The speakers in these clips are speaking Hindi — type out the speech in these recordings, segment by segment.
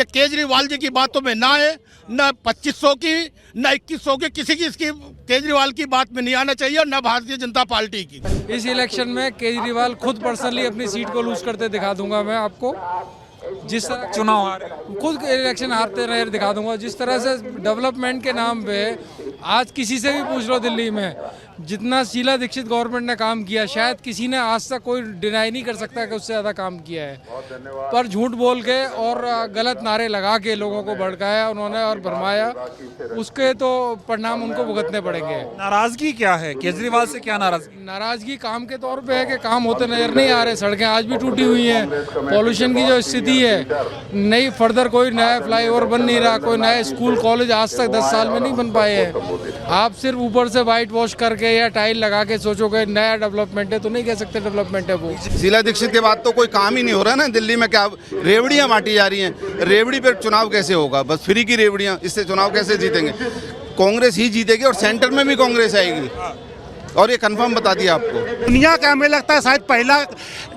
केजरीवाल जी की बातों में ना है, न 2500 की न 2100 की, किसी की इसकी केजरीवाल की बात में नहीं आना चाहिए और न भारतीय जनता पार्टी की। इस इलेक्शन में केजरीवाल खुद पर्सनली अपनी सीट को लूज करते दिखा दूंगा मैं आपको। जिस तरह चुनाव हारे, खुद इलेक्शन हारते रहे दिखा दूंगा। जिस तरह से डेवलपमेंट के नाम पे आज किसी से भी पूछ लो दिल्ली में जितना शीला दीक्षित गवर्नमेंट ने काम किया, शायद किसी ने आज तक कोई डिनाई नहीं कर सकता कि उससे ज़्यादा काम किया है। पर झूठ बोल के और गलत नारे लगा के लोगों को भड़काया उन्होंने और भरमाया, उसके तो परिणाम उनको भुगतने पड़ेंगे। नाराजगी क्या है केजरीवाल से? क्या नाराजगी? नाराजगी काम के तौर पे है कि काम होते नजर नहीं आ रहे, सड़कें आज भी टूटी हुई हैं, पॉल्यूशन की जो स्थिति है, नई फर्दर कोई नया फ्लाईओवर बन नहीं रहा, कोई नया स्कूल कॉलेज आज तक 10 साल में नहीं बन पाए हैं। आप सिर्फ ऊपर से वाइट वॉश करके या टाइल लगा के सोचोगे नया डेवलपमेंट है, तो नहीं कह सकते डेवलपमेंट है वो। शीला दीक्षित के बाद तो कोई काम ही नहीं हो रहा ना दिल्ली में। क्या रेवड़ियां बांटी जा रही हैं? रेवड़ी पर चुनाव कैसे होगा? बस फ्री की रेवड़ियां, इससे चुनाव कैसे जीतेंगे? कांग्रेस ही जीतेगी और सेंटर में भी कांग्रेस आएगी, और ये कंफर्म बता दिया आपको। दुनिया का हमें लगता है शायद पहला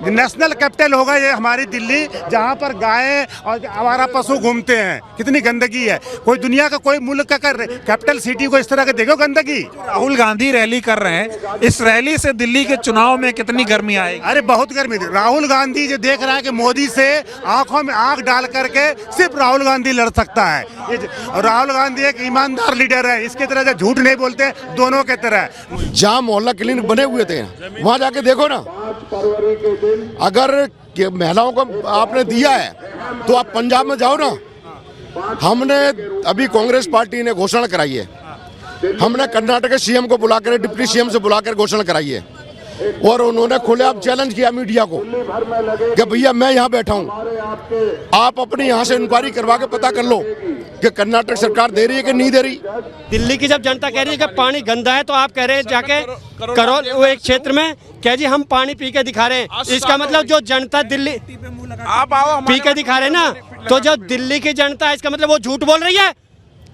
नेशनल कैपिटल होगा ये हमारी दिल्ली, जहाँ पर गाय और आवारा पशु घूमते हैं। कितनी गंदगी है! कोई दुनिया का कोई मुल्क का कैपिटल सिटी को इस तरह के देखो गंदगी। राहुल गांधी रैली कर रहे हैं, इस रैली से दिल्ली के चुनाव में कितनी गर्मी आएगी? अरे बहुत गर्मी थी। राहुल गांधी जो देख रहा है कि मोदी से आंखों में आंख डाल करके सिर्फ राहुल गांधी लड़ सकता है। और राहुल गांधी एक ईमानदार लीडर है, इसकी तरह से झूठ नहीं बोलते, दोनों के तरह। जहाँ मोहल्ला क्लिनिक बने हुए थे वहाँ जाके देखो ना, अगर महिलाओं को आपने दिया है तो आप पंजाब में जाओ ना। हमने अभी कांग्रेस पार्टी ने घोषणा कराई है, हमने कर्नाटक के सीएम को बुलाकर, डिप्टी सीएम से बुलाकर घोषणा कराई है, और उन्होंने खुलेआम चैलेंज किया मीडिया को कि भैया मैं यहाँ बैठा हूँ, आप अपनी यहाँ से इंक्वायरी करवा के पता कर लो कि कर्नाटक सरकार दे रही है कि नहीं दे रही। दिल्ली की जब जनता कह रही है कि पानी गंदा है, तो आप कह रहे हैं जाके करो वो एक क्षेत्र में क्या जी हम पानी पी के दिखा रहे हैं। इसका मतलब जो जनता दिल्ली आप आओ पी के दिखा रहे हैं ना, तो जो दिल्ली की जनता है इसका मतलब वो झूठ बोल रही है।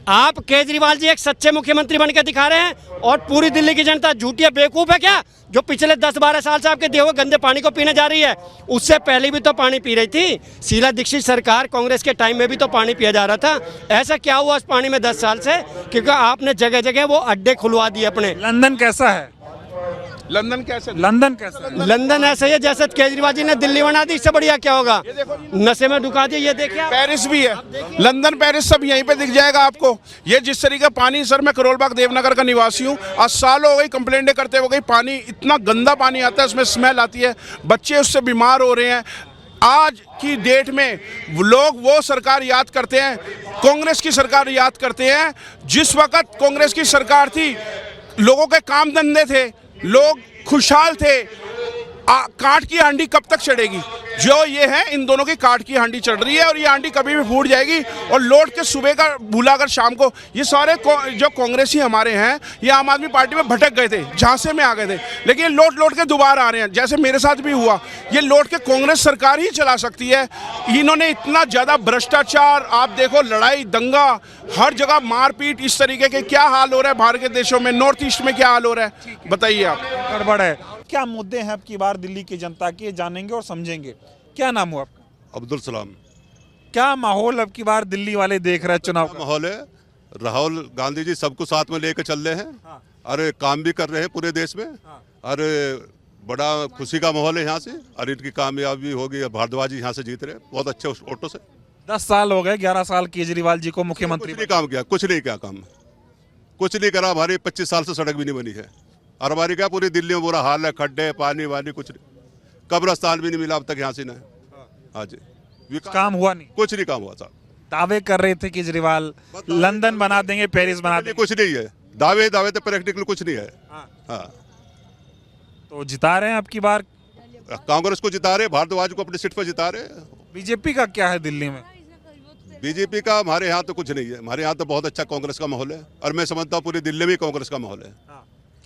आप केजरीवाल जी एक सच्चे मुख्यमंत्री बन के दिखा रहे हैं और पूरी दिल्ली की जनता झूठी है, बेवकूफ है क्या, जो पिछले 10-12 साल से आपके दिए हुए गंदे पानी को पीने जा रही है। उससे पहले भी तो पानी पी रही थी। शीला दीक्षित सरकार कांग्रेस के टाइम में भी तो पानी पिया जा रहा था। ऐसा क्या हुआ उस पानी में 10 साल से? क्योंकि आपने जगह जगह वो अड्डे खुलवा दिए अपने। लंदन कैसा है? लंदन कैसे? लंदन कैसा है? लंदन ऐसा ही है जैसे केजरीवाल जी ने दिल्ली बना दी, इससे बढ़िया क्या होगा? नशे में डुका दिया। ये देखिए पेरिस भी है, लंदन पेरिस सब यहीं पे दिख जाएगा आपको। ये जिस तरीके का पानी, सर मैं करोलबाग देवनगर का निवासी हूँ, आज सालों हो गई कंप्लेंटें करते हो गई, पानी इतना गंदा पानी आता है, उसमें स्मेल आती है, बच्चे उससे बीमार हो रहे हैं। आज की डेट में लोग वो सरकार याद करते हैं, कांग्रेस की सरकार याद करते हैं जिस वक्त कांग्रेस की सरकार थी, लोगों के काम धंधे थे, लोग खुशहाल थे। काठ की हांडी कब तक चढ़ेगी? जो ये है, इन दोनों की काठ की हांडी चढ़ रही है और ये हांडी कभी भी फूट जाएगी। और लौट के सुबह का भूला कर शाम को, ये सारे जो कांग्रेसी हमारे हैं ये आम आदमी पार्टी में भटक गए थे, झांसे में आ गए थे, लेकिन ये लौट के दोबारा आ रहे हैं, जैसे मेरे साथ भी हुआ। ये लौट के कांग्रेस सरकार ही चला सकती है। इन्होंने इतना ज़्यादा भ्रष्टाचार, आप देखो लड़ाई दंगा, हर जगह मारपीट, इस तरीके के क्या हाल हो रहा है भारत के देशों में, नॉर्थ ईस्ट में क्या हाल हो रहा है, बताइए आप। गड़बड़ है। क्या मुद्दे हैं अब की बार दिल्ली की जनता के, जानेंगे और समझेंगे। क्या नाम हुआ आपका? अब्दुल सलाम। क्या माहौल अब की बार दिल्ली वाले देख रहे हैं चुनाव का? माहौल है, राहुल गांधी जी सबको साथ में लेकर चल रहे हैं। हाँ। अरे काम भी कर रहे हैं पूरे देश में। हाँ। अरे बड़ा खुशी का माहौल है यहाँ से, और इनकी कामयाबी होगी। भारद्वाज जी यहाँ से जीत रहे हैं बहुत अच्छे ऑटो से। 10 साल हो गए, 11 साल केजरीवाल जी को मुख्यमंत्री। कुछ नहीं काम किया, कुछ नहीं किया काम, कुछ नहीं करा। हमारी 25 साल से सड़क भी नहीं बनी है, और हमारी क्या पूरी दिल्ली में बुरा हाल है, खड्डे, पानी वानी, कुछ नहीं। कब्रिस्तान भी नहीं मिला अब तक यहाँ से ना। हाँ जी, काम हुआ नहीं, कुछ नहीं काम हुआ साहब। दावे कर रहे थे केजरीवाल लंदन बना देंगे, पेरिस बना देंगे। कुछ नहीं है, दावे तो प्रैक्टिकल कुछ नहीं है। हाँ, तो जिता रहे हैं अब की बार, कांग्रेस को जिता रहे, भारद्वाज को अपनी सीट पर जिता रहे। बीजेपी का क्या है दिल्ली में? बीजेपी का हमारे यहाँ तो कुछ नहीं है, हमारे यहाँ तो बहुत अच्छा कांग्रेस का माहौल है, और मैं समझता हूँ पूरी दिल्ली में कांग्रेस का माहौल है।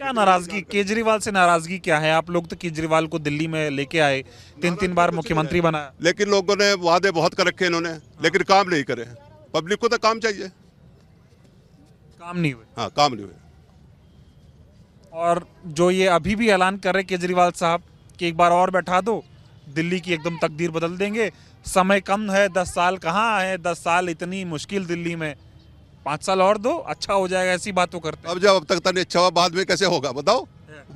क्या नाराजगी, केजरीवाल से नाराजगी क्या है? आप लोग तो केजरीवाल को दिल्ली में लेके आए, 3 बार मुख्यमंत्री बनाया, लेकिन लोगों ने वादे बहुत कर रखे इन्होंने, लेकिन काम नहीं करे। पब्लिक को तो काम चाहिए, काम नहीं हुए। हाँ, काम नहीं हुए। और जो ये अभी भी ऐलान कर रहे केजरीवाल साहब कि एक बार और बैठा दो, दिल्ली की एकदम तकदीर बदल देंगे, समय कम है, 10 साल कहाँ है, 10 साल इतनी मुश्किल दिल्ली में, 5 साल और दो अच्छा हो जाएगा, ऐसी बातों करते हैं। अब जब अब तक नहीं अच्छा हुआ बाद में कैसे होगा बताओ?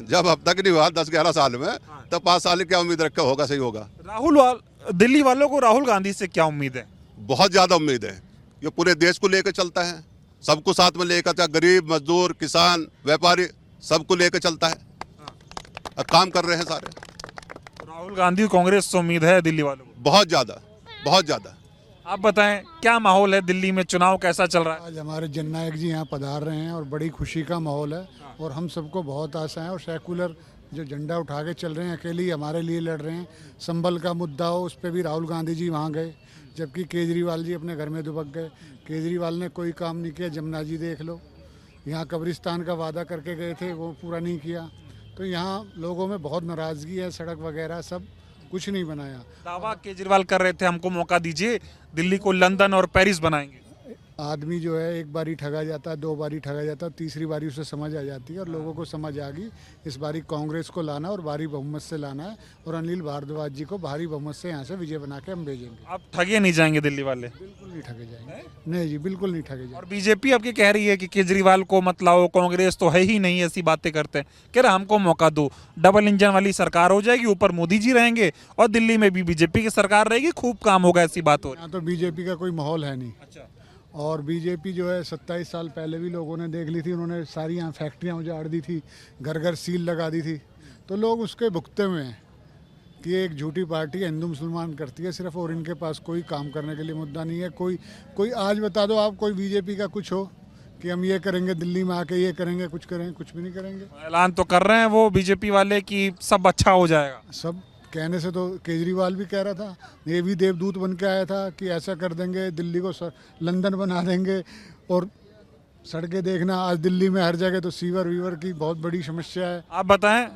जब अब तक नहीं हुआ 10-11 साल में, तब 5 साल की क्या उम्मीद रखे होगा? सही होगा। दिल्ली वालों को राहुल गांधी से क्या उम्मीद है? बहुत ज़्यादा उम्मीद है। ये पूरे देश को लेकर चलता है, सबको साथ में लेकर, चाहे गरीब, मजदूर, किसान, व्यापारी, सबको लेकर चलता है। अब काम कर रहे हैं सारे। राहुल गांधी कांग्रेस से उम्मीद है दिल्ली वालों को? बहुत ज़्यादा, बहुत ज़्यादा। आप बताएं क्या माहौल है दिल्ली में, चुनाव कैसा चल रहा है? आज हमारे जननायक जी यहाँ पधार रहे हैं और बड़ी खुशी का माहौल है और हम सबको बहुत आशा है। और सेकुलर जो झंडा उठा के चल रहे हैं, अकेले ही हमारे लिए लड़ रहे हैं। संभल का मुद्दा हो, उस पर भी राहुल गांधी जी वहाँ गए, जबकि केजरीवाल जी अपने घर में दुबक गए। केजरीवाल ने कोई काम नहीं किया। जमुना जी देख लो, यहाँ कब्रिस्तान का वादा करके गए थे, वो पूरा नहीं किया। तो यहाँ लोगों में बहुत नाराज़गी है, सड़क वगैरह सब कुछ नहीं बनाया। दावा केजरीवाल कर रहे थे हमको मौका दीजिए, दिल्ली को लंदन और पेरिस बनाएंगे। आदमी जो है एक बारी ठगा जाता है, 2 बारी ठगा जाता है, तीसरी बारी उसे समझ आ जाती है और लोगों को समझ आ गई। इस बारी कांग्रेस को लाना और भारी बहुमत से लाना है और अनिल भारद्वाज जी को भारी बहुमत से यहाँ से विजय बना के हम भेजेंगे। आप ठगे नहीं जाएंगे दिल्ली वाले? बिल्कुल नहीं ठगे जाएंगे। नहीं जी, बिल्कुल नहीं ठगे जाएंगे। और बीजेपी आपकी कह रही है कि केजरीवाल को मत लाओ, कांग्रेस तो है ही नहीं, ऐसी बातें करते हैं। कह रहे हमको मौका दो, डबल इंजन वाली सरकार हो जाएगी, ऊपर मोदी जी रहेंगे और दिल्ली में भी बीजेपी की सरकार रहेगी, खूब काम होगा, ऐसी बात हो रही है। यहाँ तो बीजेपी का कोई माहौल है नहीं। अच्छा। और बीजेपी जो है 27 साल पहले भी लोगों ने देख ली थी, उन्होंने सारी यहाँ फैक्ट्रियाँ उजाड़ दी थी, घर घर सील लगा दी थी। तो लोग उसके भुगते हुए हैं कि ये एक झूठी पार्टी है, हिंदू मुसलमान करती है सिर्फ, और इनके पास कोई काम करने के लिए मुद्दा नहीं है। कोई आज बता दो आप, कोई बीजेपी का कुछ हो कि हम ये करेंगे, दिल्ली में आके ये करेंगे, कुछ करेंगे, कुछ भी नहीं करेंगे। ऐलान तो कर रहे हैं वो बीजेपी वाले कि सब अच्छा हो जाएगा। सब कहने से तो केजरीवाल भी कह रहा था, ये भी देवदूत बन के आया था कि ऐसा कर देंगे, दिल्ली को लंदन बना देंगे। और सड़कें देखना, आज दिल्ली में हर जगह तो सीवर वीवर की बहुत बड़ी समस्या है। आप बताएं,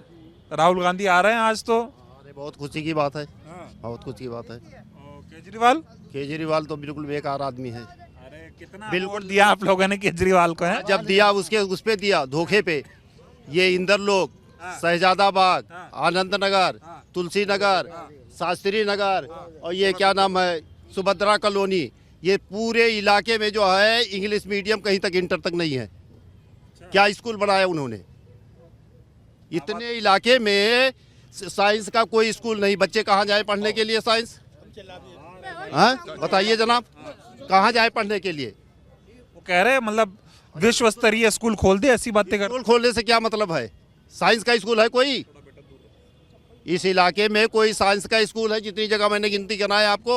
राहुल गांधी आ रहे हैं आज तो? अरे बहुत खुशी की बात है, बहुत खुशी की बात है। केजरीवाल? केजरीवाल तो बिल्कुल बेकार आदमी है। अरे कितना बिल्कुल दिया आप लोगों ने केजरीवाल को? है जब दिया उसके उस पे दिया धोखे पे। ये इंदर लोग, शहजादाबाद, आनंद नगर, तुलसी नगर, शास्त्री नगर और ये क्या नाम है, सुभद्रा कॉलोनी, ये पूरे इलाके में जो है इंग्लिश मीडियम कहीं तक इंटर तक नहीं है। क्या स्कूल बनाया उन्होंने? इतने इलाके में साइंस का कोई स्कूल नहीं। बच्चे कहाँ जाए पढ़ने के लिए साइंस? हाँ बताइए जनाब, कहाँ जाए पढ़ने के लिए? वो कह रहे हैं मतलब विश्व स्तरीय स्कूल खोल दे, ऐसी बातें कर। स्कूल खोलने से क्या मतलब है? साइंस का स्कूल है कोई? इस इलाके में कोई साइंस का स्कूल है? जितनी जगह मैंने गिनती कराया आपको।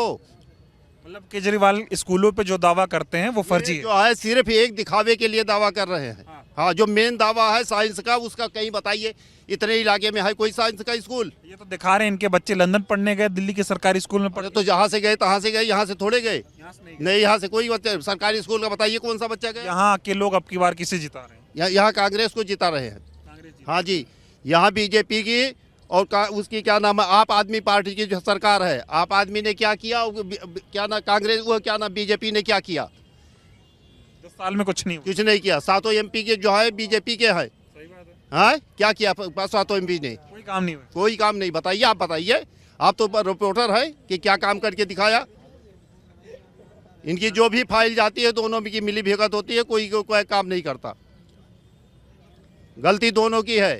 मतलब केजरीवाल स्कूलों पे जो दावा करते हैं वो फर्जी है। जो है सिर्फ एक दिखावे के लिए दावा कर रहे हैं। हाँ, जो मेन दावा है साइंस का, उसका कहीं बताइए इतने इलाके में है कोई साइंस का स्कूल? ये तो दिखा रहे हैं इनके बच्चे लंदन पढ़ने गए, दिल्ली के सरकारी स्कूल में पढ़े। तो जहाँ से गए तहाँ से गए, यहाँ से थोड़े गए? नहीं, यहाँ से कोई बच्चे सरकारी स्कूल का बताइए कौन सा बच्चा गया? यहाँ के लोग अब की बार किसे जिता रहे हैं? यहाँ कांग्रेस को जिता रहे हैं। हाँ जी, यहाँ बीजेपी की और उसकी क्या नाम है, आप आदमी पार्टी की जो सरकार है। आप आदमी ने क्या किया? क्या ना कांग्रेस, वो क्या ना बीजेपी ने क्या किया? 10 साल में कुछ नहीं किया। 7 एमपी के जो है बीजेपी के है। हाँ, क्या किया 7 एमपी ने? कोई काम नहीं हुआ। कोई काम नहीं। बताइए, आप बताइए, आप तो रिपोर्टर है कि क्या काम करके दिखाया। इनकी जो भी फाइल जाती है दोनों की मिली भगत होती है, कोई काम नहीं करता। गलती दोनों की है।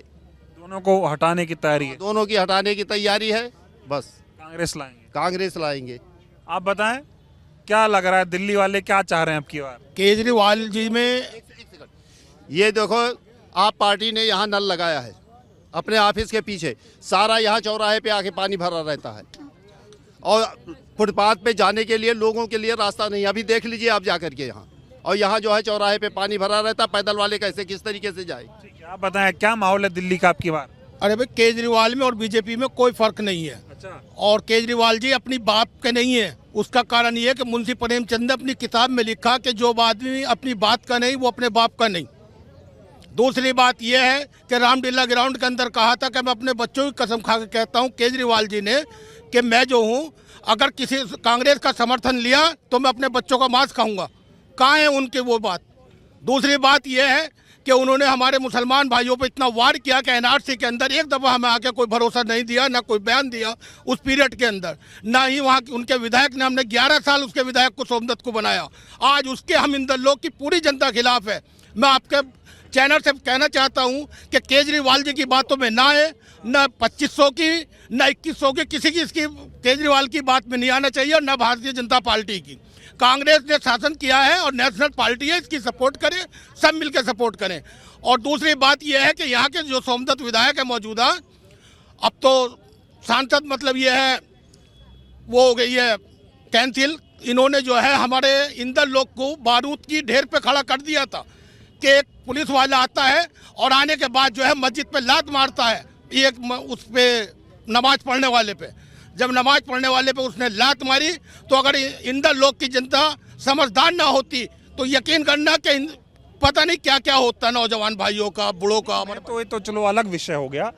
दोनों को हटाने की तैयारी है। दोनों की हटाने की तैयारी है। बस कांग्रेस लाएंगे। आप बताएं क्या लग रहा है, दिल्ली वाले क्या चाह रहे हैं अब की बार? केजरीवाल जी में ये देखो, आप पार्टी ने यहाँ नल लगाया है अपने ऑफिस के पीछे, सारा यहाँ चौराहे पे आके पानी भरा रहता है और फुटपाथ पे जाने के लिए लोगों के लिए रास्ता नहीं। अभी देख लीजिए आप जा करके यहाँ, और यहाँ जो है चौराहे पे पानी भरा रहता है, पैदल वाले कैसे किस तरीके से जाए? आप बताएं क्या माहौल है दिल्ली का अब की बार? अरे भाई, केजरीवाल में और बीजेपी में कोई फर्क नहीं है। अच्छा। और केजरीवाल जी अपनी बाप के नहीं है। उसका कारण ये है कि मुंशी प्रेमचंद ने अपनी किताब में लिखा कि जो आदमी अपनी बात का नहीं वो अपने बाप का नहीं। दूसरी बात यह है कि रामलीला ग्राउंड के अंदर कहा था कि मैं अपने बच्चों की कसम खा के कहता हूं केजरीवाल जी ने कि मैं जो हूं, अगर किसी कांग्रेस का समर्थन लिया तो मैं अपने बच्चों का मांस खाऊंगा। कहाँ है उनकी वो बात? दूसरी बात यह है कि उन्होंने हमारे मुसलमान भाइयों पर इतना वार किया कि एनआरसी के अंदर एक दफ़ा हमें आके कोई भरोसा नहीं दिया, ना कोई बयान दिया उस पीरियड के अंदर, ना ही वहाँ उनके विधायक ने, हमने 11 साल उसके विधायक को सोमदत्त को बनाया। आज उसके हम इंदर लोग की पूरी जनता खिलाफ है। मैं आपके चैनल से कहना चाहता हूँ कि केजरीवाल जी की बातों में ना आए, न 2500 की न 2100 की, किसी की इसकी केजरीवाल की बात में नहीं आना चाहिए, और न भारतीय जनता पार्टी की। कांग्रेस ने शासन किया है और नेशनल पार्टी है, इसकी सपोर्ट करें, सब मिलकर सपोर्ट करें। और दूसरी बात यह है कि यहाँ के जो सोमदत्त विधायक है मौजूदा, अब तो सांसद मतलब ये है वो हो गई है कैंसिल। इन्होंने जो है हमारे इंदर लोग को बारूद की ढेर पे खड़ा कर दिया था कि एक पुलिस वाला आता है और आने के बाद जो है मस्जिद पे लात मारता है, एक उस पे नमाज पढ़ने वाले पे। जब नमाज पढ़ने वाले पे उसने लात मारी, तो अगर इंदर लोग की जनता समझदार ना होती तो यकीन करना कि पता नहीं क्या क्या होता नौजवान भाइयों का, बूढ़ों का। तो ये तो चलो अलग विषय हो गया।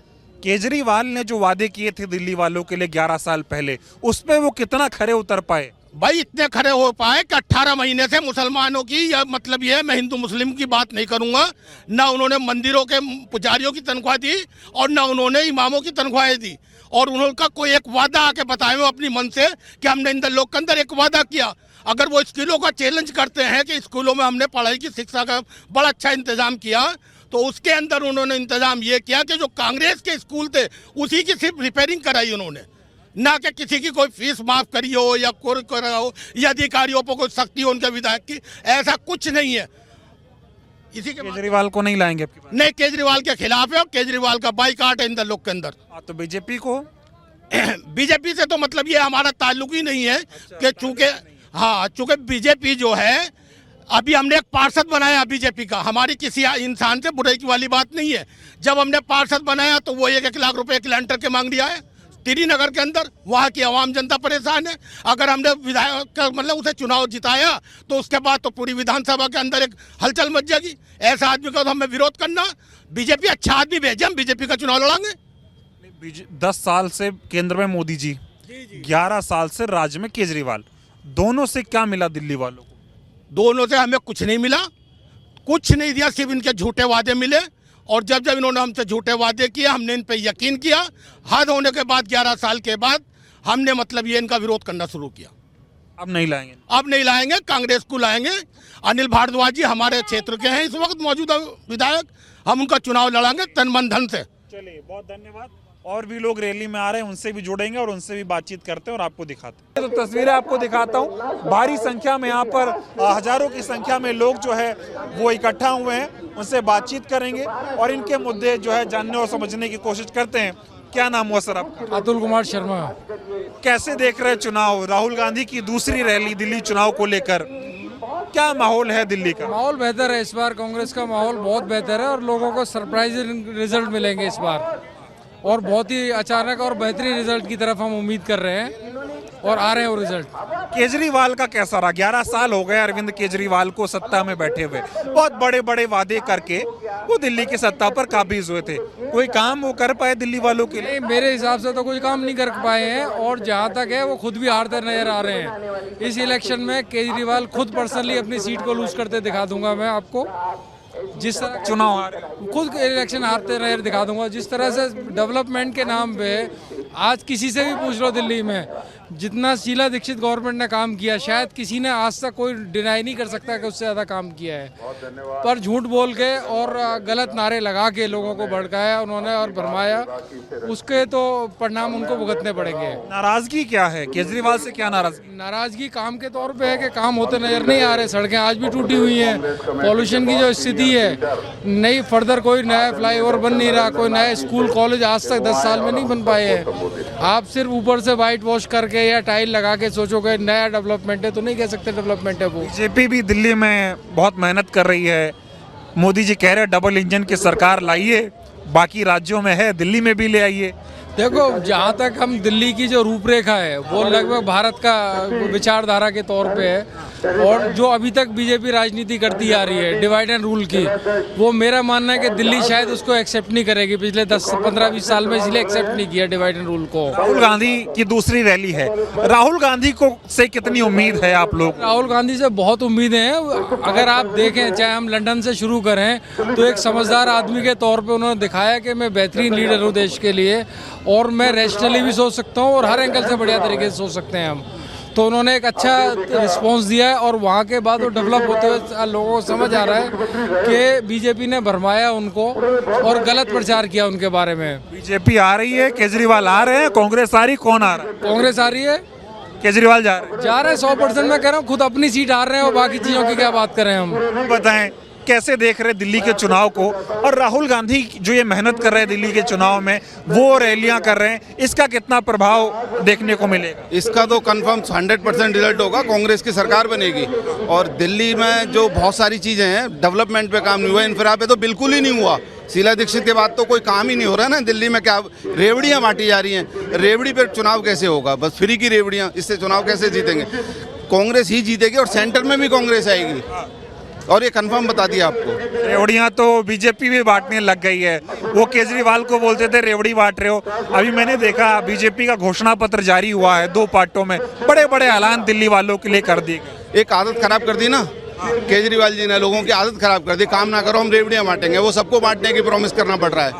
केजरीवाल ने जो वादे किए थे दिल्ली वालों के लिए 11 साल पहले, उस पे वो कितना खरे उतर पाए? भाई इतने खड़े हो पाए कि 18 महीने से मुसलमानों की, या मतलब ये है, मैं हिंदू मुस्लिम की बात नहीं करूंगा, ना उन्होंने मंदिरों के पुजारियों की तनख्वाह दी और ना उन्होंने इमामों की तनख्वाहें दी। और उनका कोई एक वादा आके बताए वो अपनी मन से कि हमने इंदर लोग के अंदर एक वादा किया। अगर वो स्कूलों का चैलेंज करते हैं कि स्कूलों में हमने पढ़ाई की शिक्षा का बड़ा अच्छा इंतजाम किया, तो उसके अंदर उन्होंने इंतजाम ये किया कि जो कांग्रेस के स्कूल थे उसी की सिर्फ रिपेयरिंग कराई उन्होंने, ना कि किसी की कोई फीस माफ करी हो या कोई करा हो या अधिकारियों पर कोई सख्ती हो उनके विधायक की, ऐसा कुछ नहीं है। इसी के केजरीवाल को नहीं लाएंगे आपकी बात? नहीं, केजरीवाल के खिलाफ है और केजरीवाल का बाइकाट है इंदर लोग के अंदर। तो बीजेपी को बीजेपी से तो मतलब ये हमारा ताल्लुक ही नहीं है कि चूंकि बीजेपी जो है, अभी हमने एक पार्षद बनाया बीजेपी का, हमारी किसी इंसान से बुराई वाली बात नहीं है। जब हमने पार्षद बनाया तो वो 1 लाख रुपए किलोमीटर के मांग लिया है श्रीनगर के अंदर, वहाँ की आवाम जनता परेशान है। अगर हमने विधायक का मतलब उसे चुनाव जिताया तो उसके बाद तो पूरी विधानसभा के अंदर एक हलचल मच जाएगी। ऐसा आदमी का तो हमें विरोध करना। बीजेपी अच्छा आदमी भेजे, हम बीजेपी का चुनाव लड़ाएंगे। 10 साल से केंद्र में मोदी जी, 11 साल से राज्य में केजरीवाल, दोनों से क्या मिला दिल्ली वालों को? दोनों से हमें कुछ नहीं मिला, कुछ नहीं दिया, सिर्फ इनके झूठे वादे मिले। और जब जब इन्होंने हमसे झूठे वादे किए हमने इन पे यकीन किया। हद होने के बाद 11 साल के बाद हमने मतलब ये इनका विरोध करना शुरू किया। अब नहीं लाएंगे? अब नहीं लाएंगे, कांग्रेस को लाएंगे। अनिल भारद्वाज जी हमारे क्षेत्र के हैं इस वक्त मौजूदा विधायक, हम उनका चुनाव लड़ाएंगे तन मन धन से। चलिए, बहुत धन्यवाद। और भी लोग रैली में आ रहे हैं, उनसे भी जुड़ेंगे और उनसे भी बातचीत करते हैं और आपको दिखाते हैं। तो तस्वीरें आपको दिखाता हूँ। भारी संख्या में यहाँ पर हजारों की संख्या में लोग जो है वो इकट्ठा हुए हैं, उनसे बातचीत करेंगे और इनके मुद्दे जो है जानने और समझने की कोशिश करते हैं। क्या नाम हुआ सर आपका? अतुल कुमार शर्मा। कैसे देख रहे हैं चुनाव? राहुल गांधी की दूसरी रैली दिल्ली चुनाव को लेकर, क्या माहौल है दिल्ली का? माहौल बेहतर है इस बार, कांग्रेस का माहौल बहुत बेहतर है और लोगों को सरप्राइजिंग रिजल्ट मिलेंगे इस बार, और बहुत ही अचानक और बेहतरीन रिजल्ट की तरफ हम उम्मीद कर रहे हैं और आ रहे हैं वो रिजल्ट। केजरीवाल का कैसा रहा? 11 साल हो गए अरविंद केजरीवाल को सत्ता में बैठे हुए, बहुत बड़े बड़े वादे करके वो दिल्ली की सत्ता पर काबिज हुए थे। कोई काम वो कर पाए दिल्ली वालों के लिए? मेरे हिसाब से तो कोई काम नहीं कर पाए हैं, और जहां तक है वो खुद भी हारते नजर आ रहे हैं। इस इलेक्शन में केजरीवाल खुद पर्सनली अपनी सीट को लूज करते दिखा दूंगा मैं आपको। जिस तरह चुनाव हारे, खुद इलेक्शन हारते रहे दिखा दूंगा। जिस तरह से डेवलपमेंट के नाम पे आज किसी से भी पूछ लो दिल्ली में, जितना शीला दीक्षित गवर्नमेंट ने काम किया शायद किसी ने आज तक कोई डिनाई नहीं कर सकता कि उससे ज़्यादा काम किया है। पर झूठ बोल के और गलत नारे लगा के लोगों को भड़काया उन्होंने और भरमाया, उसके तो परिणाम उनको भुगतने पड़ेंगे। नाराजगी क्या है केजरीवाल से? क्या नाराजगी? नाराजगी काम के तौर पे है कि काम होते नजर नहीं आ रहे, सड़कें आज भी टूटी हुई हैं, पॉल्यूशन की जो स्थिति है, नई फर्दर कोई नया फ्लाईओवर बन नहीं रहा, कोई नया स्कूल कॉलेज आज तक 10 साल में नहीं बन पाए हैं। आप सिर्फ ऊपर से वाइट वॉश करके या टाइल लगा के सोचोगे नया डेवलपमेंट है, तो नहीं कह सकते डेवलपमेंट है वो। बीजेपी भी दिल्ली में बहुत मेहनत कर रही है। मोदी जी कह रहे हैं डबल इंजन की सरकार लाइए, बाकी राज्यों में है, दिल्ली में भी ले आइए। देखो, जहाँ तक हम दिल्ली की जो रूपरेखा है वो लगभग भारत का विचारधारा के तौर पे है, और जो अभी तक बीजेपी राजनीति करती आ रही है डिवाइड एंड रूल की, वो मेरा मानना है कि दिल्ली शायद उसको एक्सेप्ट नहीं करेगी पिछले 10-15-20 साल में, इसलिए एक्सेप्ट नहीं किया डिवाइड एंड रूल को। राहुल गांधी की दूसरी रैली है, राहुल गांधी को से कितनी उम्मीद है आप लोग? राहुल गांधी से बहुत उम्मीदें हैं। अगर आप देखें, चाहे हम लंदन से शुरू करें, तो एक समझदार आदमी के तौर पे उन्होंने दिखाया कि मैं बेहतरीन लीडर हूँ देश के लिए, और मैं रैशनली भी सोच सकता हूँ और हर एंगल से बढ़िया तरीके से सोच सकते हैं हम। तो उन्होंने एक अच्छा रिस्पांस दिया है, और वहाँ के बाद वो डेवलप होते हुए लोगों को समझ आ रहा है कि बीजेपी ने भरमाया उनको और गलत प्रचार किया उनके बारे में। बीजेपी आ रही है, केजरीवाल आ रहे हैं, कांग्रेस आ रही, कौन आ रहा है? कांग्रेस आ रही है, केजरीवाल जा रहे हैं। 100% मैं कह रहा हूँ, खुद अपनी सीट हार रहे हैं और बाकी चीज़ों की क्या बात करें हम। बताएं कैसे देख रहे दिल्ली के चुनाव को, और राहुल गांधी जो ये मेहनत कर रहे हैं दिल्ली के चुनाव में, वो रैलियां कर रहे हैं, इसका कितना प्रभाव देखने को मिलेगा? इसका तो कंफर्म 100% रिजल्ट होगा, कांग्रेस की सरकार बनेगी। और दिल्ली में जो बहुत सारी चीज़ें हैं, डेवलपमेंट पे काम नहीं हुआ, इंफ्रा पे तो बिल्कुल ही नहीं हुआ। शीला दीक्षित के बाद तो कोई काम ही नहीं हो रहा ना दिल्ली में। क्या रेवड़ियाँ बांटी जा रही हैं, रेवड़ी पे चुनाव कैसे होगा? बस फ्री की रेवड़ियाँ, इससे चुनाव कैसे जीतेंगे? कांग्रेस ही जीतेगी, और सेंटर में भी कांग्रेस आएगी, और ये कंफर्म बता दिया आपको। रेवड़ियां तो बीजेपी भी बांटने लग गई है। वो केजरीवाल को बोलते थे रेवड़ी बांट रहे हो, अभी मैंने देखा बीजेपी का घोषणा पत्र जारी हुआ है, 2 पार्टों में बड़े बड़े ऐलान दिल्ली वालों के लिए कर दिए गए। एक आदत खराब कर दी ना केजरीवाल जी ने, लोगों की आदत खराब कर दी। काम ना करो, हम रेवड़ियां बांटेंगे, वो सबको बांटने की प्रॉमिस करना पड़ रहा है,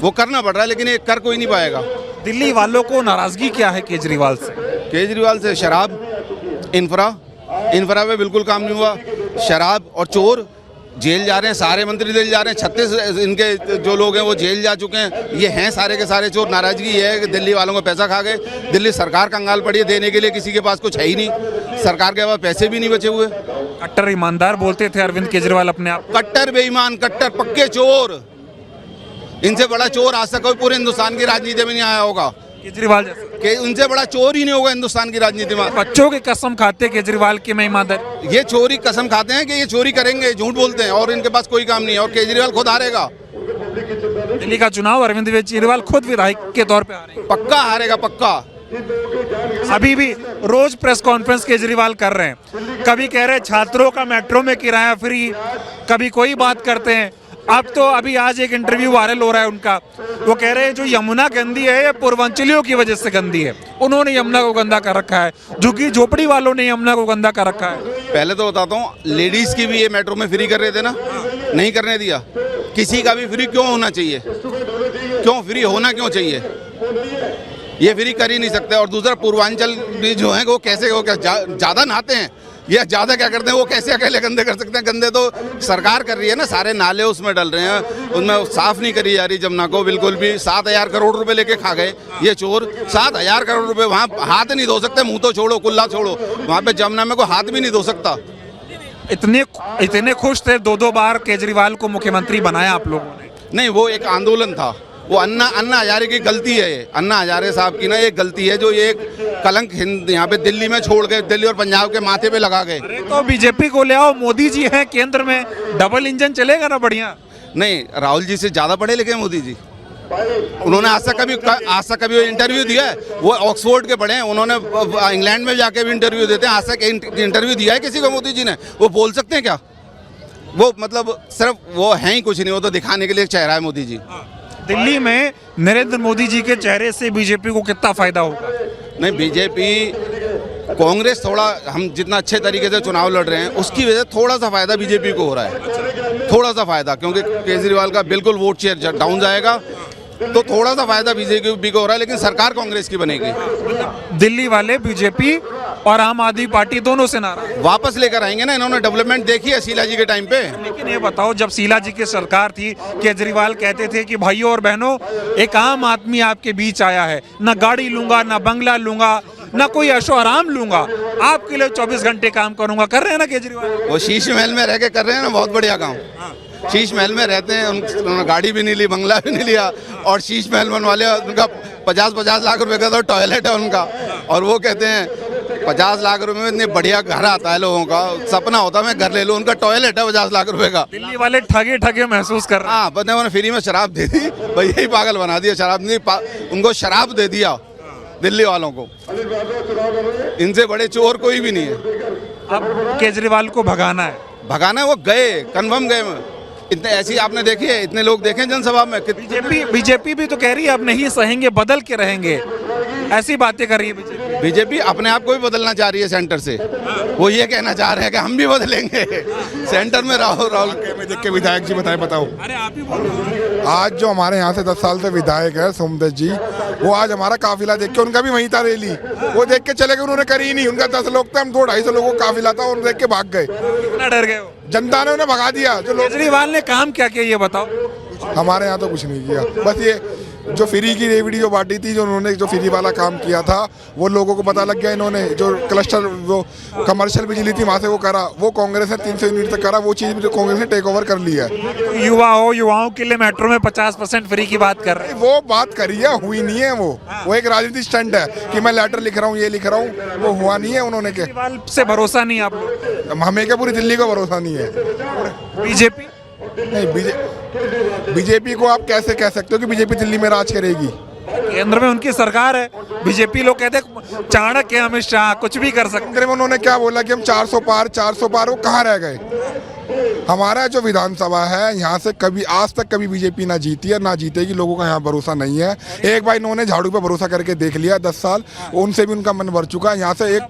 वो करना पड़ रहा है, लेकिन ये कर कोई नहीं पाएगा। दिल्ली वालों को नाराजगी क्या है केजरीवाल से? केजरीवाल से शराब, इंफ्रा पे बिल्कुल काम नहीं हुआ। शराब और चोर जेल जा रहे हैं, सारे मंत्री जेल जा रहे हैं, 36 इनके जो लोग हैं वो जेल जा चुके हैं। ये हैं सारे के सारे चोर। नाराजगी ये है कि दिल्ली वालों को पैसा खा गए, दिल्ली सरकार कंगाल पड़ी है, देने के लिए किसी के पास कुछ है ही नहीं, सरकार के पास पैसे भी नहीं बचे हुए। कट्टर ईमानदार बोलते थे अरविंद केजरीवाल अपने आप। कट्टर बेईमान, कट्टर पक्के चोर, इनसे बड़ा चोर आज तक कोई पूरे हिंदुस्तान की राजनीति में नहीं आया होगा। केजरीवाल जैसे उनसे बड़ा चोर ही नहीं होगा हिंदुस्तान की राजनीति में। बच्चों की कसम खाते केजरीवाल की मैं ईमानदार। ये चोरी कसम खाते हैं कि ये चोरी करेंगे, झूठ बोलते हैं, और इनके पास कोई काम नहीं है, और केजरीवाल खुद हारेगा। दिल्ली का चुनाव अरविंद केजरीवाल खुद विधायक के तौर पे हारेंगे, पक्का हारेगा, पक्का। अभी भी रोज प्रेस कॉन्फ्रेंस केजरीवाल कर रहे हैं, कभी कह रहे हैं छात्रों का मेट्रो में किराया फ्री, कभी कोई बात करते हैं। अब तो अभी आज एक इंटरव्यू वायरल हो रहा है उनका, वो कह रहे हैं जो यमुना गंदी है ये पूर्वांचलियों की वजह से गंदी है, उन्होंने यमुना को गंदा कर रखा है, झुग्गी झोपड़ी वालों ने यमुना को गंदा कर रखा है। पहले तो बताता हूँ, लेडीज की भी ये मेट्रो में फ्री कर रहे थे ना, नहीं करने दिया। किसी का भी फ्री क्यों होना चाहिए? क्यों फ्री होना क्यों चाहिए? ये फ्री कर ही नहीं सकते। और दूसरा, पूर्वांचल भी जो है वो कैसे, वो क्या ज़्यादा नहाते हैं, ये ज़्यादा क्या करते हैं, वो कैसे अकेले गंदे कर सकते हैं? गंदे तो सरकार कर रही है ना, सारे नाले उसमें डल रहे हैं, उनमें साफ नहीं करी जा रही जमुना को बिल्कुल भी। 7,000 करोड़ रुपए लेके खा गए ये चोर, 7,000 करोड़ रुपए। वहाँ हाथ नहीं धो सकते, मुंह तो छोड़ो, कुल्ला छोड़ो, वहाँ पे जमुना में कोई हाथ भी नहीं धो सकता। इतने खुश थे 2-2 बार केजरीवाल को मुख्यमंत्री बनाया आप लोगों ने। नहीं, वो एक आंदोलन था, वो अन्ना हजारे की गलती है। ये अन्ना हजारे साहब की ना एक गलती है, जो ये एक कलंक यहाँ पे दिल्ली में छोड़ गए, दिल्ली और पंजाब के माथे पे लगा गए। तो बीजेपी को ले आओ, मोदी जी हैं केंद्र में, डबल इंजन चलेगा ना बढ़िया। नहीं, राहुल जी से ज़्यादा पढ़े लिखे मोदी जी। उन्होंने आज तक कभी इंटरव्यू दिया है? वो ऑक्सफोर्ड के पढ़े हैं, उन्होंने इंग्लैंड में जाके भी इंटरव्यू देते हैं। आज तक इंटरव्यू दिया है किसी को मोदी जी ने? वो बोल सकते हैं क्या? वो मतलब सिर्फ वो हैं ही कुछ नहीं, वो तो दिखाने के लिए एक चेहरा है मोदी जी। दिल्ली में नरेंद्र मोदी जी के चेहरे से बीजेपी को कितना फायदा होगा? नहीं, बीजेपी कांग्रेस थोड़ा, हम जितना अच्छे तरीके से चुनाव लड़ रहे हैं उसकी वजह से थोड़ा सा फायदा बीजेपी को हो रहा है, थोड़ा सा फायदा, क्योंकि केजरीवाल का बिल्कुल वोट शेयर डाउन जाएगा, तो थोड़ा सा फायदा बीजेपी को हो रहा है, लेकिन सरकार कांग्रेस की बनेगी। दिल्ली वाले बीजेपी और आम आदमी पार्टी दोनों से नाराज वापस लेकर आएंगे ना, इन्होंने डेवलपमेंट देखी है शीला जी के टाइम पे। लेकिन ये बताओ, जब शीला जी की सरकार थी, केजरीवाल कहते थे कि भाइयों और बहनों, एक आम आदमी आपके बीच आया है, ना गाड़ी लूंगा, ना बंगला लूंगा, ना कोई ऐशो आराम लूंगा, आपके लिए 24 घंटे काम करूंगा। कर रहे हैं ना केजरीवाल? वो शीश महल में रह के कर रहे हैं ना, बहुत बढ़िया काम। शीश महल में रहते हैं, उन्होंने गाड़ी भी नहीं ली, बंगला भी नहीं लिया, और शीश महल बनवा लिया। उनका 50-50 लाख रुपए का तो टॉयलेट है उनका, और वो कहते हैं 50 लाख रुपए में इतने बढ़िया घर आता है लोगों का, सपना होता है मैं घर ले लूं, उनका टॉयलेट है 50 लाख रुपए का। दिल्ली वाले ठगे ठगे महसूस कर रहे हैं। हाँ, बंदे उन्होंने फ्री में शराब दे दी, भाई यही पागल बना दिया, शराब नहीं उनको शराब दे दिया दिल्ली वालों को। इनसे बड़े चोर कोई भी नहीं है। अब केजरीवाल को भगाना है। भगाना है, वो गए, कन्फर्म गए। इतने ऐसी आपने देखी है, इतने लोग देखे जनसभा में। बीजेपी भी तो कह रही है अब नहीं सहेंगे, बदल के रहेंगे, ऐसी बातें कर रही है बीजेपी अपने आप को भी बदलना चाह रही है सेंटर से। वो ये कहना चाह रहे हैं कि हम भी बदलेंगे सेंटर में। राहुल देख के विधायक जी बताओ। अरे आप ही बोल रहे हो। आज जो हमारे यहाँ से 10 साल से विधायक है सोमदत्त जी, वो आज हमारा काफिला देख के, उनका भी वहीं था रैली, वो देख के चले गए, उन्होंने करी ही नहीं। उनका 10 लोग थे, हम 200-250 लोगों का काफिला था, उन्हें देख के भाग गए। कितना डर गए हो? जनता ने उन्हें भगा दिया। जो लोग, केजरीवाल ने काम क्या किया ये बताओ। हमारे यहाँ तो कुछ नहीं किया, बस ये जो फ्री की रेवड़ी जो बांटी थी, जो उन्होंने जो फ्री वाला काम किया था, वो लोगों को पता लग गया। इन्होंने जो क्लस्टर वो कमर्शियल बिजली थी वहाँ से वो करा, वो कांग्रेस ने 300 यूनिट तक करा, वो चीज़ भी कांग्रेस ने टेक ओवर कर लिया है। युवाओं के लिए मेट्रो में 50% फ्री की बात कर रहे हैं। वो बात करी है, हुई नहीं है। वो एक राजनीतिक स्टंट है कि मैं लेटर लिख रहा हूँ, ये लिख रहा हूँ, वो हुआ नहीं है। उन्होंने के केजरीवाल से भरोसा नहीं आप लोग? हमें क्या पूरी दिल्ली को भरोसा नहीं है। बीजेपी नहीं, बीजेपी को आप कैसे कह सकते हो कि बीजेपी दिल्ली में राज करेगी? केंद्र में उनकी सरकार है। बीजेपी लोग कहते हैं चाणक्य अमित शाह कुछ भी कर सकते। केंद्र में उन्होंने क्या बोला कि हम 400 पार, वो कहाँ रह गए? हमारा जो विधानसभा है यहाँ से कभी आज तक कभी बीजेपी ना जीती है, ना जीतेगी। लोगों का यहाँ भरोसा नहीं है। एक बार इन्होंने झाड़ू पे भरोसा करके देख लिया 10 साल, उनसे भी उनका मन भर चुका है। यहाँ से एक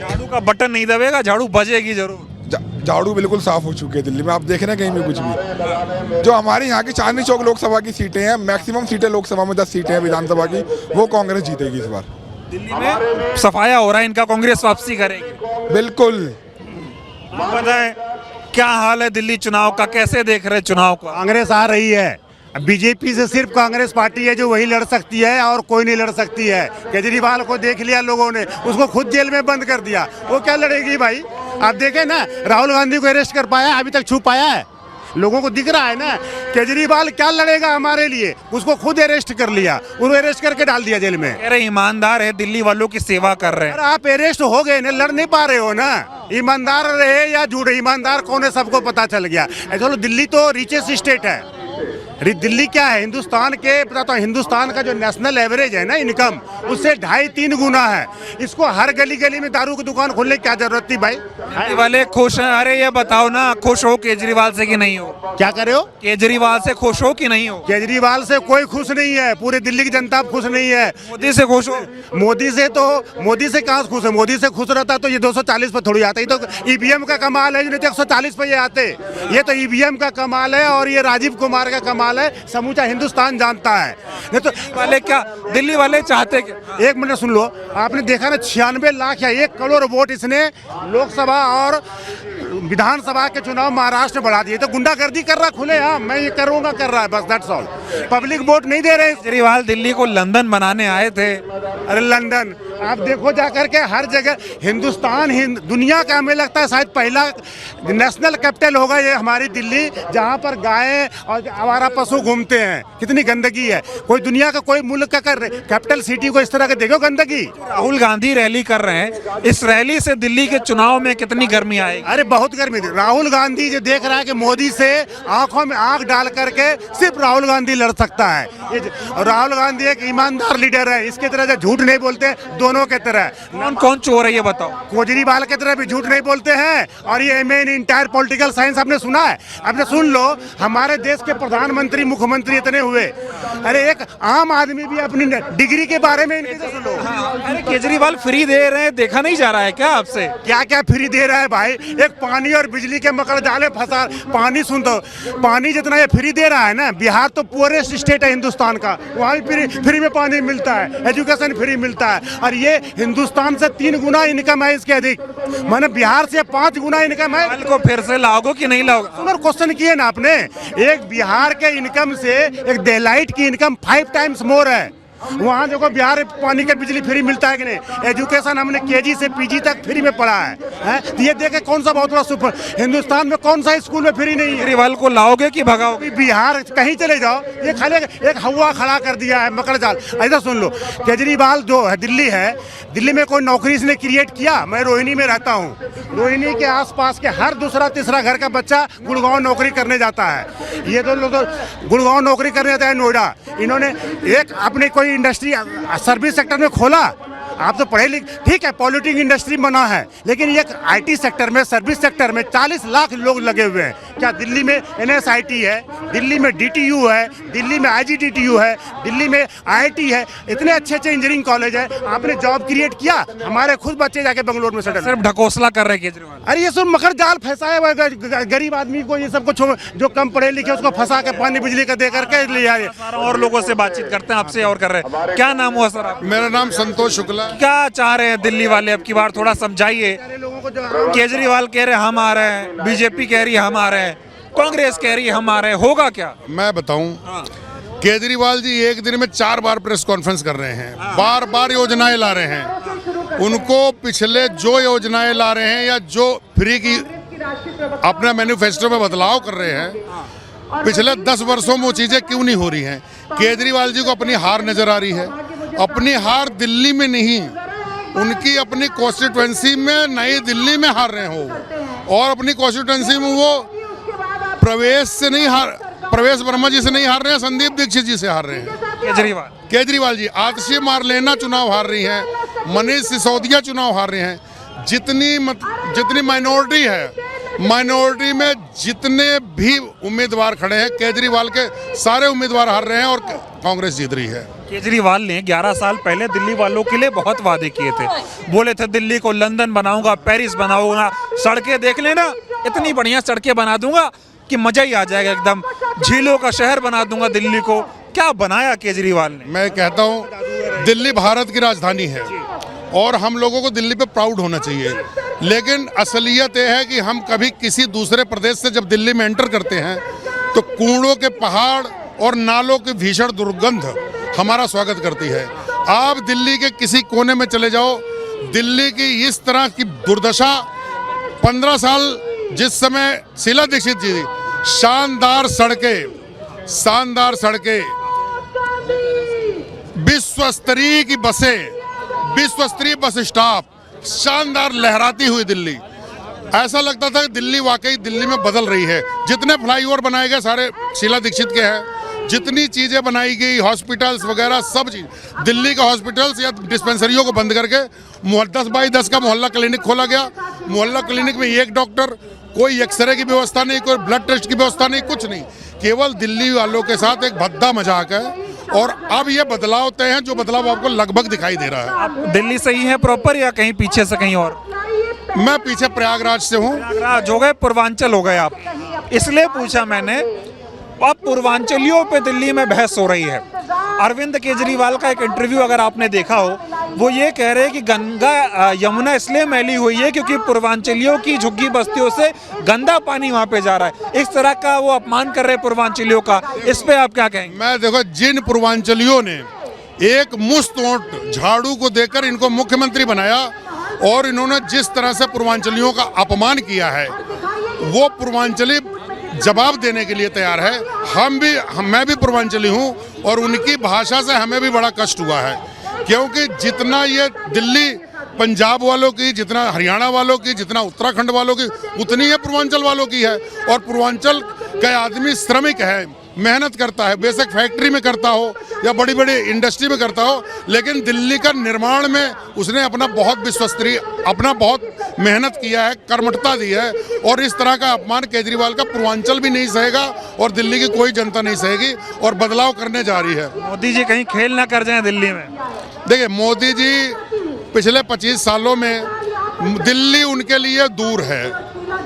झाड़ू का बटन नहीं दबेगा, झाड़ू बजेगी जरूर। झाड़ू बिल्कुल साफ हो चुके हैं दिल्ली में, आप देख रहे हैं कहीं भी कुछ भी। जो हमारे यहाँ की चांदनी चौक लोकसभा की सीटें हैं, मैक्सिमम सीटें लोकसभा में 10 सीटें हैं विधानसभा की, वो कांग्रेस जीतेगी इस बार। दिल्ली में सफाया हो रहा है, इनका कांग्रेस वापसी करेगी। बिल्कुल। आप बताएं क्या हाल है दिल्ली चुनाव का, कैसे देख रहे चुनाव को? कांग्रेस आ रही है। बीजेपी से सिर्फ कांग्रेस पार्टी है जो वही लड़ सकती है, और कोई नहीं लड़ सकती है। केजरीवाल को देख लिया लोगों ने, उसको खुद जेल में बंद कर दिया, वो क्या लड़ेगी भाई? आप देखें ना, राहुल गांधी को अरेस्ट कर पाया, अभी तक छुप पाया है? लोगों को दिख रहा है ना, केजरीवाल क्या लड़ेगा हमारे लिए? उसको खुद अरेस्ट कर लिया, उनको अरेस्ट करके डाल दिया जेल में। कह रहे ईमानदार है, दिल्ली वालों की सेवा कर रहे हैं। अरे आप अरेस्ट हो गए ना, लड़ नहीं पा रहे हो ना। ईमानदार रहे या झूठे, ईमानदार कौन है सबको पता चल गया। चलो, दिल्ली तो रिचेस्ट स्टेट है। दिल्ली क्या है, हिंदुस्तान के बताता हूँ, हिंदुस्तान का जो नेशनल एवरेज है ना इनकम, उससे 2.5-3 गुना है। इसको हर गली गली में दारू की दुकान खोलने की क्या जरूरत थी भाई? दिल्ली वाले खुश हैं। अरे ये बताओ ना, खुश हो केजरीवाल से कि नहीं हो? क्या करे हो? केजरीवाल से खुश हो कि नहीं हो? केजरीवाल से कोई खुश नहीं है, पूरी दिल्ली की जनता खुश नहीं है। मोदी से खुश हो? मोदी से कहाँ खुश है? मोदी से खुश रहता तो ये 240 पर थोड़ी आता। ये तो ईवीएम का कमाल है, नहीं तो 140 पर ये आते। ये तो ईवीएम का कमाल है, और ये राजीव कुमार का कमाल है, समूचा हिंदुस्तान जानता है। नहीं तो वाले क्या दिल्ली वाले चाहते क्या? एक मिनट सुन लो, आपने देखा ना 96 लाख या 1 करोड़ वोट इसने लोकसभा और विधानसभा के चुनाव महाराष्ट्र में बढ़ा दिए। तो गुंडागर्दी कर रहा खुले, हाँ मैं ये करूंगा कर रहा है, बस दैट्स ऑल। पब्लिक वोट नहीं दे रहे। केजरीवाल दिल्ली को लंदन बनाने आए थे। अरे लंदन आप देखो जाकर के, हर जगह हिंदुस्तान दुनिया का हमें लगता है शायद पहला नेशनल कैपिटल होगा ये हमारी दिल्ली, जहाँ पर गाय और आवारा पशु घूमते हैं। कितनी गंदगी है, कोई दुनिया का कोई मुल्क का कैपिटल सिटी को इस तरह के देखो गंदगी। राहुल गांधी रैली कर रहे हैं, इस रैली से दिल्ली के चुनाव में कितनी गर्मी आएगी? अरे बहुत गर्मी थी। राहुल गांधी जो देख रहा है कि मोदी से आंखों में आंख डाल करके सिर्फ राहुल गांधी लड़ सकता है। और राहुल गांधी एक ईमानदार लीडर है, इसके तरह जो झूठ नहीं बोलते, दोनों के तरह। कौन चोर है ये बताओ? केजरीवाल के तरह भी झूठ नहीं बोलते हैं, और ये एमए इन इंटायर पॉलिटिकल साइंस आपने सुना है? आपने सुन लो, हमारे देश के प्रधानमंत्री मुख्यमंत्री इतने हुए, अरे एक आम आदमी भी अपनी डिग्री के बारे में इनके से सुनो। अरे केजरीवाल फ्री दे रहे हैं, देखा नहीं जा रहा है क्या आपसे? क्या क्या फ्री दे रहा है भाई? एक पानी और बिजली के मकड़ जाले फंसा। पानी सुन तो, पानी जितना ये फ्री दे रहा है ना, बिहार तो पुअरेस्ट स्टेट है हिंदुस्तान का, वहाँ भी फ्री में पानी मिलता है, एजुकेशन फ्री मिलता है, और ये हिंदुस्तान से 3 गुना इनकम है इसके अधिक। मैंने बिहार से 5 गुना इनकम है। कल को फिर से लाओगे कि नहीं लाओगे? सुनो, क्वेश्चन किए ना आपने, एक बिहार के इनकम से एक डेलाइट की इनकम 5 टाइम्स मोर है। वहाँ देखो बिहार में पानी का बिजली फ्री मिलता है कि नहीं, एजुकेशन हमने केजी से पीजी तक फ्री में पढ़ा है? तो ये देखे कौन सा बहुत बड़ा सुपर, हिंदुस्तान में कौन सा स्कूल में फ्री नहीं है? केजरीवाल को लाओगे कि भगाओगे? बिहार कहीं चले जाओ, ये खाली एक हवा खड़ा कर दिया है मकर जाल। ऐसा सुन लो, केजरीवाल जो है दिल्ली में कोई नौकरी इसने क्रिएट किया? मैं रोहिणी में रहता हूँ, रोहिणी के आसपास के हर दूसरा तीसरा घर का बच्चा गुड़गांव नौकरी करने जाता है। ये तो लोग गुड़गांव नौकरी करने जाता है, नोएडा। इन्होंने एक अपने कोई इंडस्ट्री सर्विस सेक्टर में खोला। आप तो पढ़े लिखे, ठीक है, पॉलिटिक इंडस्ट्री बना है, लेकिन ये आईटी सेक्टर में, सर्विस सेक्टर में 40 लाख लोग लगे हुए हैं। क्या दिल्ली में एनएसआईटी है, दिल्ली में डीटीयू है, दिल्ली में आईजीटीटीयू है, दिल्ली में आईआईटी है, इतने अच्छे अच्छे इंजीनियरिंग कॉलेज है। आपने जॉब क्रिएट किया? हमारे खुद बच्चे जाके बेंगलोर में सेटल। सिर्फ ढकोसला कर रहे हैं केजरीवाल। अरे ये सब मकर जाल फंसाए हुए गरीब आदमी को, ये सब कुछ जो कम पढ़े लिखे उसको फंसा के पानी बिजली का दे करके ले आए। और लोगों से बातचीत करते हैं, आपसे और कर रहे हैं। क्या नाम हुआ सर आप? मेरा नाम संतोष शुक्ला। क्या चाह रहे हैं दिल्ली वाले अब की बार, थोड़ा समझाइए। केजरीवाल कह रहे हम आ रहे हैं, बीजेपी कह रही है हम आ रहे हैं, कांग्रेस कह रही है हम आ रहे हैं, होगा क्या? मैं बताऊं, केजरीवाल जी एक दिन में 4 बार प्रेस कॉन्फ्रेंस कर रहे हैं, बार बार योजनाएं ला रहे हैं। उनको पिछले जो योजनाएं ला रहे हैं या जो फ्री की अपना मैनिफेस्टो में बदलाव कर रहे हैं, पिछले 10 वर्षों में वो चीजें क्यों नहीं हो रही हैं? केजरीवाल जी को अपनी हार नजर आ रही है। अपनी हार दिल्ली में नहीं, उनकी अपनी कॉन्स्टिट्यूएंसी में नई दिल्ली में हार रहे हो, और अपनी कॉन्स्टिट्यूएंसी में वो प्रवेश वर्मा जी से नहीं हार रहे हैं, संदीप दीक्षित जी से हार रहे हैं। केजरीवाल जी आतिशी मारलेना चुनाव हार रही हैं, मनीष सिसोदिया चुनाव हार रहे हैं। जितनी माइनॉरिटी है, माइनॉरिटी में जितने भी उम्मीदवार खड़े हैं, केजरीवाल के सारे उम्मीदवार हार रहे हैं और कांग्रेस जीत रही है। केजरीवाल ने 11 साल पहले दिल्ली वालों के लिए बहुत वादे किए थे। बोले थे दिल्ली को लंदन बनाऊंगा, पेरिस बनाऊंगा, सड़कें देख लेना, इतनी बढ़िया सड़कें बना दूंगा कि मजा ही आ जाएगा, एकदम झीलों का शहर बना दूंगा दिल्ली को। क्या बनाया केजरीवाल ने? मैं कहता हूँ दिल्ली भारत की राजधानी है और हम लोगों को दिल्ली पे प्राउड होना चाहिए, लेकिन असलियत यह है कि हम कभी किसी दूसरे प्रदेश से जब दिल्ली में एंटर करते हैं तो कूड़ों के पहाड़ और नालों की भीषण दुर्गंध हमारा स्वागत करती है। आप दिल्ली के किसी कोने में चले जाओ, दिल्ली की इस तरह की दुर्दशा 15 साल जिस समय शीला दीक्षित जी, शानदार सड़कें, विश्व स्तरीय की बसें, विश्व स्तरीय बस स्टॉप, शानदार लहराती हुई दिल्ली। ऐसा लगता था कि दिल्ली वाकई दिल्ली में बदल रही है। जितने फ्लाईओवर बनाए गए सारे शीला दीक्षित के हैं, जितनी चीज़ें बनाई गई, हॉस्पिटल्स वगैरह, सब चीज़ दिल्ली का हॉस्पिटल्स या डिस्पेंसरियों को बंद करके 10x10 का मोहल्ला क्लिनिक खोला गया। मोहल्ला क्लिनिक में एक डॉक्टर, कोई एक्सरे की व्यवस्था नहीं, कोई ब्लड टेस्ट की व्यवस्था नहीं, कुछ नहीं, केवल दिल्ली वालों के साथ एक भद्दा मजाक है। और अब ये बदलाव तय हैं, जो बदलाव आपको लगभग दिखाई दे रहा है। आप दिल्ली से ही हैं प्रॉपर या कहीं पीछे से कहीं और? मैं पीछे प्रयागराज से हूँ। प्रयागराज हो गए, पूर्वांचल हो गए आप, इसलिए पूछा मैंने। अब पूर्वांचलियों पे दिल्ली में बहस हो रही है। अरविंद केजरीवाल का एक इंटरव्यू अगर आपने देखा हो, वो ये कह रहे हैं कि गंगा यमुना इसलिए मैली हुई है क्योंकि पूर्वांचलियों की झुग्गी बस्तियों से गंदा पानी वहाँ पे जा रहा है। इस तरह का वो अपमान कर रहे हैं पूर्वांचलियों का, इस पे आप क्या कहेंगे? मैं देखो, जिन पूर्वांचलियों ने एक मुश्त वोट झाड़ू को देकर इनको मुख्यमंत्री बनाया और इन्होंने जिस तरह से पूर्वांचलियों का अपमान किया है, वो पूर्वांचली जवाब देने के लिए तैयार है। मैं भी पूर्वांचली हूँ और उनकी भाषा से हमें भी बड़ा कष्ट हुआ है, क्योंकि जितना ये दिल्ली पंजाब वालों की, जितना हरियाणा वालों की, जितना उत्तराखंड वालों की, उतनी है पूर्वांचल वालों की है। और पूर्वांचल का आदमी श्रमिक है, मेहनत करता है, बेशक फैक्ट्री में करता हो या बड़ी बड़ी इंडस्ट्री में करता हो, लेकिन दिल्ली का निर्माण में उसने अपना बहुत मेहनत किया है, कर्मठता दी है। और इस तरह का अपमान केजरीवाल का पूर्वांचल भी नहीं सहेगा और दिल्ली की कोई जनता नहीं सहेगी, और बदलाव करने जा रही है। मोदी जी कहीं खेल ना कर जाएं दिल्ली में। देखिए, मोदी जी पिछले 25 सालों में दिल्ली उनके लिए दूर है।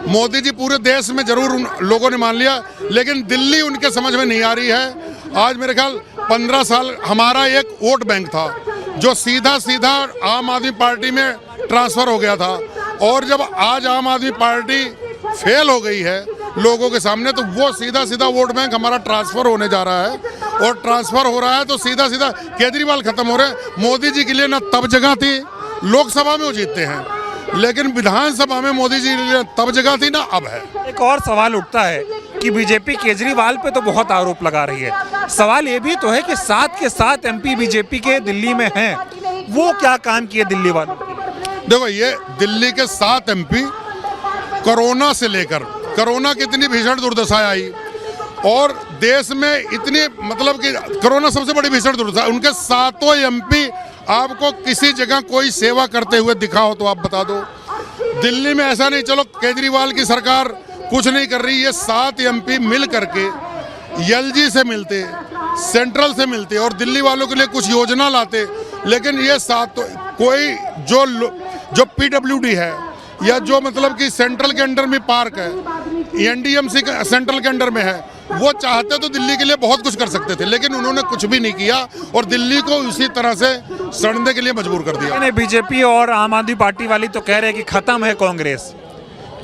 मोदी जी पूरे देश में जरूर लोगों ने मान लिया, लेकिन दिल्ली उनके समझ में नहीं आ रही है। आज मेरे ख्याल 15 साल हमारा एक वोट बैंक था जो सीधा आम आदमी पार्टी में ट्रांसफर हो गया था, और जब आज आम आदमी पार्टी फेल हो गई है लोगों के सामने, तो वो सीधा सीधा वोट बैंक हमारा ट्रांसफर होने जा रहा है। और ट्रांसफर हो रहा है तो सीधा सीधा केजरीवाल खत्म हो रहे हैं। मोदी जी के लिए ना तब जगह थी, लोकसभा में वो जीतते हैं, लेकिन विधानसभा में मोदी जी के लिए तब जगह थी ना अब है। एक और सवाल उठता है कि बीजेपी केजरीवाल पे तो बहुत आरोप लगा रही है, सवाल ये भी तो है कि 7 के 7 MP बीजेपी के दिल्ली में हैं, वो क्या काम किए दिल्ली वालों? देखो, ये दिल्ली के 7 MP कोरोना से लेकर, कोरोना की इतनी भीषण दुर्दशा आई और देश में इतनी, मतलब कि कोरोना सबसे बड़ी भीषण दुर्दशा, उनके 7 MP आपको किसी जगह कोई सेवा करते हुए दिखा हो तो आप बता दो। दिल्ली में ऐसा नहीं, चलो केजरीवाल की सरकार कुछ नहीं कर रही, ये 7 MP मिल करके LG से मिलते, सेंट्रल से मिलते और दिल्ली वालों के लिए कुछ योजना लाते। लेकिन ये 7 कोई जो PWD है या जो मतलब कि सेंट्रल के अंडर में पार्क है, NDMC का सेंट्रल के अंडर में है, वो चाहते तो दिल्ली के लिए बहुत कुछ कर सकते थे, लेकिन उन्होंने कुछ भी नहीं किया और दिल्ली को उसी तरह से सड़ने के लिए मजबूर कर दिया। बीजेपी और आम आदमी पार्टी वाली तो कह रहे हैं कि खत्म है कांग्रेस,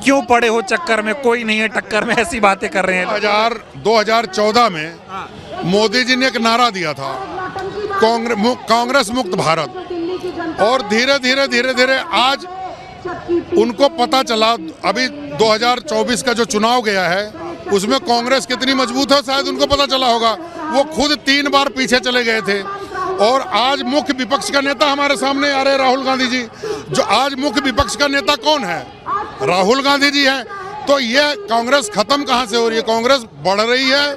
क्यों पड़े हो चक्कर में, कोई नहीं है टक्कर में, ऐसी बातें कर रहे हैं। 2014 में मोदी जी ने एक नारा दिया था, कांग्रेस मुक्त भारत, और धीरे धीरे आज उनको पता चला, अभी 2024 का जो चुनाव गया है उसमें कांग्रेस कितनी मजबूत है शायद उनको पता चला होगा। वो खुद 3 बार पीछे चले गए थे और आज मुख्य विपक्ष का नेता हमारे सामने आ रहे राहुल गांधी जी। जो आज मुख्य विपक्ष का नेता कौन है? राहुल गांधी जी हैं। तो ये कांग्रेस खत्म कहाँ से हो रही है? कांग्रेस बढ़ रही है,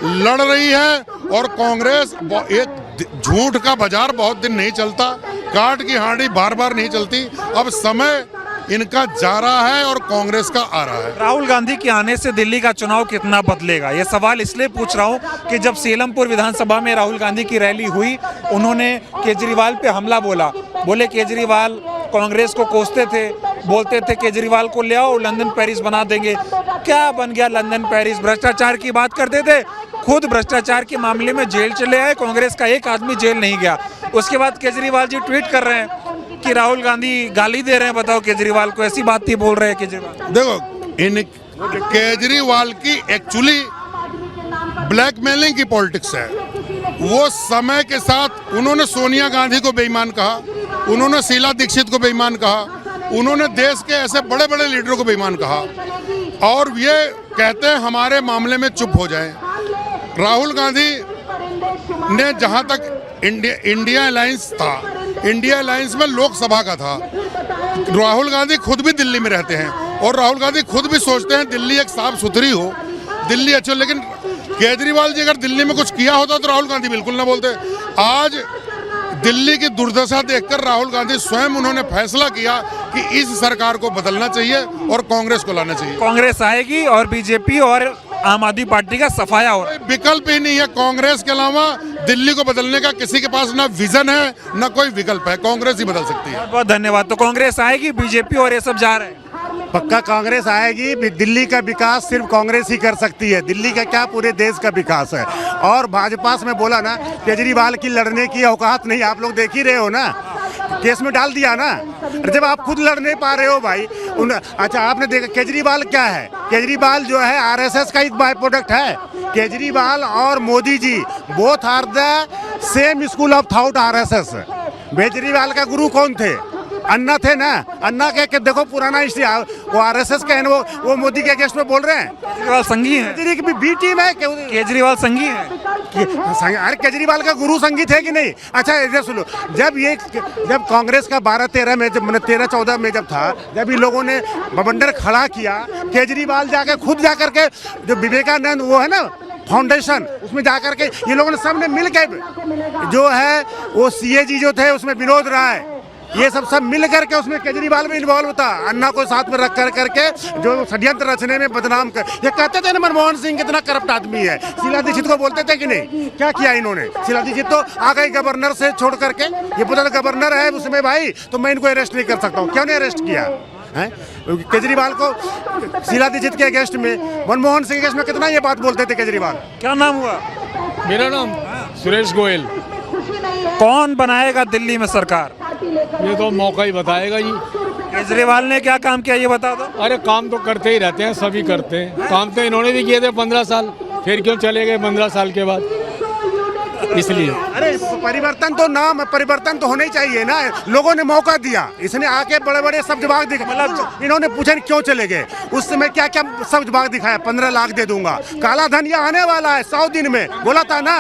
लड़ रही है और कांग्रेस, एक झूठ का बाजार बहुत दिन नहीं चलता, काट की हांडी बार बार नहीं चलती। अब समय इनका जा रहा है और कांग्रेस का आ रहा है। राहुल गांधी के आने से दिल्ली का चुनाव कितना बदलेगा, ये सवाल इसलिए पूछ रहा हूं कि जब सीलमपुर विधानसभा में राहुल गांधी की रैली हुई, उन्होंने केजरीवाल पे हमला बोले केजरीवाल कांग्रेस को कोसते थे, बोलते थे केजरीवाल को ले आओ लंदन पेरिस बना देंगे। क्या बन गया लंदन पेरिस? भ्रष्टाचार की बात करते थे, खुद भ्रष्टाचार के मामले में जेल चले आए, कांग्रेस का एक आदमी जेल नहीं गया। उसके बाद केजरीवाल जी ट्वीट कर रहे हैं कि राहुल गांधी गाली दे रहे हैं, बताओ केजरीवाल को, ऐसी बात ही बोल रहे हैं केजरीवाल। देखो, इन केजरीवाल की एक्चुअली ब्लैकमेलिंग की पॉलिटिक्स है। वो समय के साथ उन्होंने सोनिया गांधी को बेईमान कहा, उन्होंने शीला दीक्षित को बेईमान कहा, उन्होंने देश के ऐसे बड़े बड़े लीडरों को बेईमान कहा और ये कहते हैं हमारे मामले में चुप हो जाएं। राहुल गांधी ने जहां तक इंडिया अलायंस था, इंडिया अलायंस में लोकसभा का था। राहुल गांधी खुद भी दिल्ली में रहते हैं और राहुल गांधी खुद भी सोचते हैं दिल्ली एक साफ सुथरी हो, दिल्ली अच्छी हो। लेकिन केजरीवाल जी अगर दिल्ली में कुछ किया होता तो राहुल गांधी बिल्कुल ना बोलते। आज दिल्ली की दुर्दशा देखकर राहुल गांधी स्वयं उन्होंने फैसला किया कि इस सरकार को बदलना चाहिए और कांग्रेस को लाना चाहिए। कांग्रेस आएगी और बीजेपी और आम आदमी पार्टी का सफाया हो, विकल्प ही नहीं है। कांग्रेस के अलावा दिल्ली को बदलने का किसी के पास ना विजन है ना कोई विकल्प है, कांग्रेस ही बदल सकती है। बहुत बहुत धन्यवाद। तो कांग्रेस आएगी, बीजेपी और ये सब जा रहे हैं? पक्का कांग्रेस आएगी। दिल्ली का विकास सिर्फ कांग्रेस ही कर सकती है, दिल्ली का क्या पूरे देश का विकास है। और भाजपा से मैं बोला ना, केजरीवाल की लड़ने की औकात नहीं, आप लोग देख ही रहे हो ना, केस में डाल दिया ना। जब आप खुद लड़ नहीं पा रहे हो भाई, अच्छा आपने देखा केजरीवाल क्या है? केजरीवाल जो है RSS का एक बाय प्रोडक्ट है। केजरीवाल और Modi ji both are the same school of thought RSS। Kejriwal का गुरु कौन थे? अन्ना थे ना। अन्ना के देखो पुराना हिस्ट्री, वो RSS के हैं, वो मोदी के अगेंस्ट में बोल रहे हैं। केजरीवाल संघी है, बी टीम है। केजरीवाल संघी है। अरे केजरीवाल का गुरु संगीत है कि नहीं? अच्छा ये सुनो, जब कांग्रेस का 12-13 में, जब 13-14 में जब था, जब इन लोगों ने बवंडर खड़ा किया, केजरीवाल जाकर खुद जाकर के जो विवेकानंद वो है ना फाउंडेशन, उसमें जाकर के ये लोगों ने सबने मिल के जो है वो CAG जो थे उसमें विनोद राय, ये सब मिल करके उसमें केजरीवाल भी इन्वॉल्व था। अन्ना को साथ में रख करके जो षड्यंत्र रचने में बदनाम कर, ये कहते थे ना मनमोहन सिंह कितना करप्ट आदमी है। शीला दीक्षित को बोलते थे कि नहीं? क्या किया इन्होंने? शीला दीक्षित तो आ गई गवर्नर से छोड़ करके, ये पता गवर्नर है उसमें भाई, तो मैं इनको अरेस्ट नहीं कर सकता हूँ। क्यों नहीं अरेस्ट किया है? केजरीवाल को शीला दीक्षित के अगेंस्ट में, मनमोहन सिंह के अगेंस्ट में कितना ये बात बोलते थे केजरीवाल। क्या नाम हुआ? मेरा नाम सुरेश गोयल। कौन बनाएगा दिल्ली में सरकार? ये तो मौका ही बताएगा जी। केजरीवाल ने क्या काम किया ये बता दो। अरे काम तो करते ही रहते हैं, सभी करते हैं काम, तो इन्होंने भी किए थे 15 साल, फिर क्यों चले गए 15 साल के बाद, इसलिए। अरे परिवर्तन तो नाम परिवर्तन तो होना ही चाहिए ना, लोगों ने मौका दिया, इसने आके बड़े बड़े सब जवाब दिखाए, मतलब इन्होंने पूछा क्यों चले गए, उस समय क्या क्या सब जवाब दिखाया, 15 लाख दे दूंगा, काला धन ये आने वाला है 100 दिन में, बोला था ना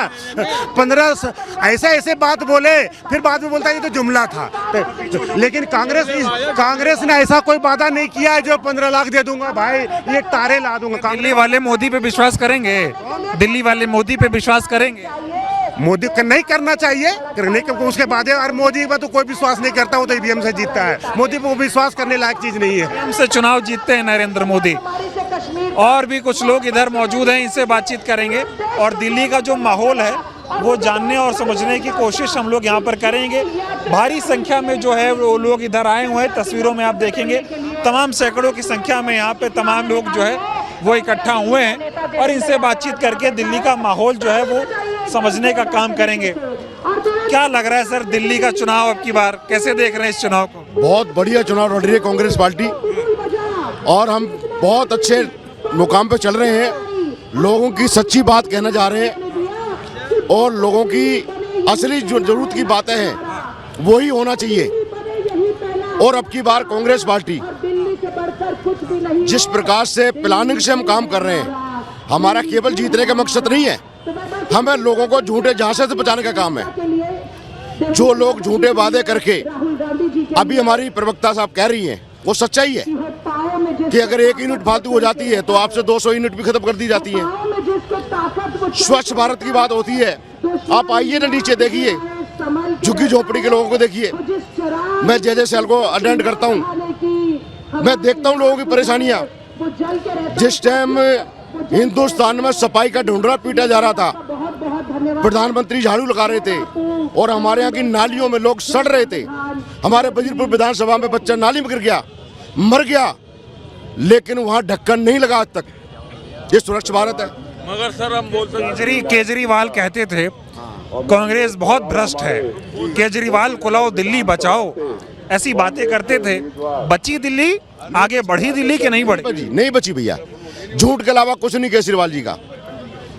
15 ऐसे बात बोले, फिर बाद में बोलता है ये तो जुमला था। लेकिन कांग्रेस ने ऐसा कोई वादा नहीं किया है जो 15 लाख दे दूंगा भाई, ये तारे ला दूंगा। दिल्ली वाले मोदी पे विश्वास करेंगे? दिल्ली वाले मोदी पे विश्वास करेंगे? मोदी का नहीं करना चाहिए, करने के उसके बाद और मोदी पर तो कोई विश्वास नहीं करता, वो तो ईवीएम से जीतता है, मोदी पर विश्वास करने लायक चीज नहीं है। ईवीएम से चुनाव जीतते हैं नरेंद्र मोदी। और भी कुछ लोग इधर मौजूद हैं, इनसे बातचीत करेंगे और दिल्ली का जो माहौल है वो जानने और समझने की कोशिश हम लोग यहाँ पर करेंगे। भारी संख्या में जो है वो लोग इधर आए हुए हैं, तस्वीरों में आप देखेंगे तमाम सैकड़ों की संख्या में यहाँ पे तमाम लोग जो है वो इकट्ठा हुए हैं और इनसे बातचीत करके दिल्ली का माहौल जो है वो समझने का काम करेंगे। क्या लग रहा है सर, दिल्ली का चुनाव अब की बार कैसे देख रहे हैं इस चुनाव को? बहुत बढ़िया चुनाव लड़ रही है कांग्रेस पार्टी और हम बहुत अच्छे मुकाम पे चल रहे हैं, लोगों की सच्ची बात कहना जा रहे हैं और लोगों की असली जो जरूरत की बातें हैं वही होना चाहिए। और अब की बार कांग्रेस पार्टी जिस प्रकार से प्लानिंग से हम काम कर रहे हैं, हमारा केवल जीतने का मकसद नहीं है, हमें लोगों को झूठे झांसे से बचाने का काम है। जो लोग झूठे वादे करके अभी हमारी प्रवक्ता साहब कह रही हैं वो सच्चाई है कि अगर 1 यूनिट फालतू हो जाती है तो आपसे 200 यूनिट भी खत्म कर दी जाती है। स्वच्छ भारत की बात होती है, आप आइए ना नीचे देखिए, झुग्गी झोपड़ी के लोगों को देखिए। मैं जैसे सेल को अटेंड करता हूँ, मैं देखता हूँ लोगों की परेशानियाँ। जिस टाइम हिंदुस्तान में सफाई का ढूंढरा पीटा जा रहा था, प्रधानमंत्री झाड़ू लगा रहे थे और हमारे यहाँ की नालियों में लोग सड़ रहे थे। हमारे वजीरपुर विधानसभा में बच्चा नाली में गिर गया, मर गया, लेकिन वहाँ ढक्कन नहीं लगा आज तक। ये स्वच्छ भारत है। मगर सर हम बोलते हैं केजरीवाल कहते थे कांग्रेस बहुत भ्रष्ट है, केजरीवाल को लाओ दिल्ली बचाओ, ऐसी बातें करते थे। बची दिल्ली, आगे बढ़ी दिल्ली कि नहीं बढ़ी? नहीं बची भैया, झूठ के अलावा कुछ नहीं केजरीवाल जी का।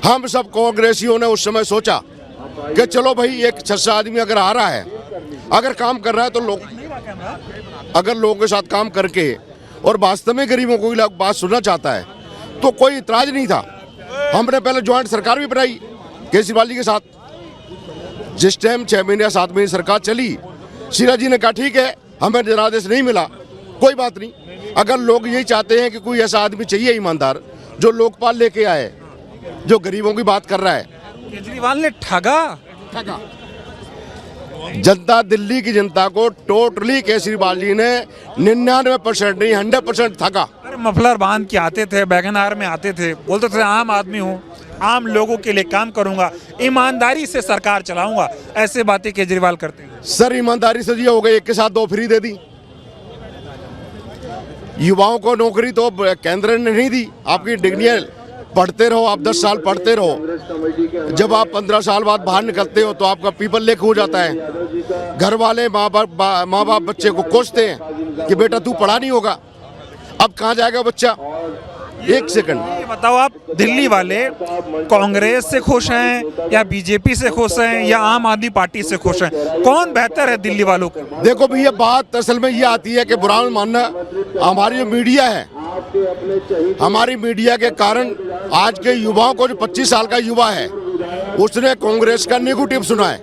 हम सब कांग्रेसियों ने उस समय सोचा कि चलो भाई एक अच्छा आदमी अगर आ रहा है, अगर काम कर रहा है तो लोग, अगर लोगों के साथ काम करके और वास्तव में गरीबों को बात सुनना चाहता है तो कोई इतराज नहीं था। हमने पहले ज्वाइंट सरकार भी बनाई केजरीवाल जी के साथ। जिस टाइम 6 महीने या 7 महीने सरकार चली, शीला जी ने कहा ठीक है हमें जनादेश नहीं मिला, कोई बात नहीं, अगर लोग यही चाहते हैं कि कोई ऐसा आदमी चाहिए ईमानदार जो लोकपाल लेके आए, जो गरीबों की बात कर रहा है। केजरीवाल ने ठगा जनता, दिल्ली की जनता को टोटली केजरीवाल जी ने 99% नहीं 100% ठगा। मफलर बांध के आते थे, बैगनार में आते थे, बोलते थे आम आदमी हूँ, आम लोगों के लिए काम करूंगा, ईमानदारी से सरकार चलाऊंगा, ऐसे बातें केजरीवाल करते हैं। सर ईमानदारी से ये हो गई, एक के साथ 2 फ्री दे दी। युवाओं को नौकरी तो केंद्र ने नहीं दी, आपकी डिग्रियां पढ़ते रहो, आप 10 साल पढ़ते रहो, जब आप 15 साल बाद बाहर निकलते हो तो आपका पीपल लेख हो जाता है। घर वाले माँ बाप बच्चे को कोसते हैं कि बेटा तू पढ़ा नहीं होगा, अब कहाँ जाएगा बच्चा। एक सेकंड ये बताओ, आप दिल्ली वाले कांग्रेस से खुश हैं या बीजेपी से खुश हैं या आम आदमी पार्टी से खुश हैं? कौन बेहतर है दिल्ली वालों को? देखो भैया, बात असल में ये आती है कि बुरा मानना, हमारी जो मीडिया है, हमारी मीडिया के कारण आज के युवाओं को, जो 25 साल का युवा है उसने कांग्रेस का नेगेटिव सुना है,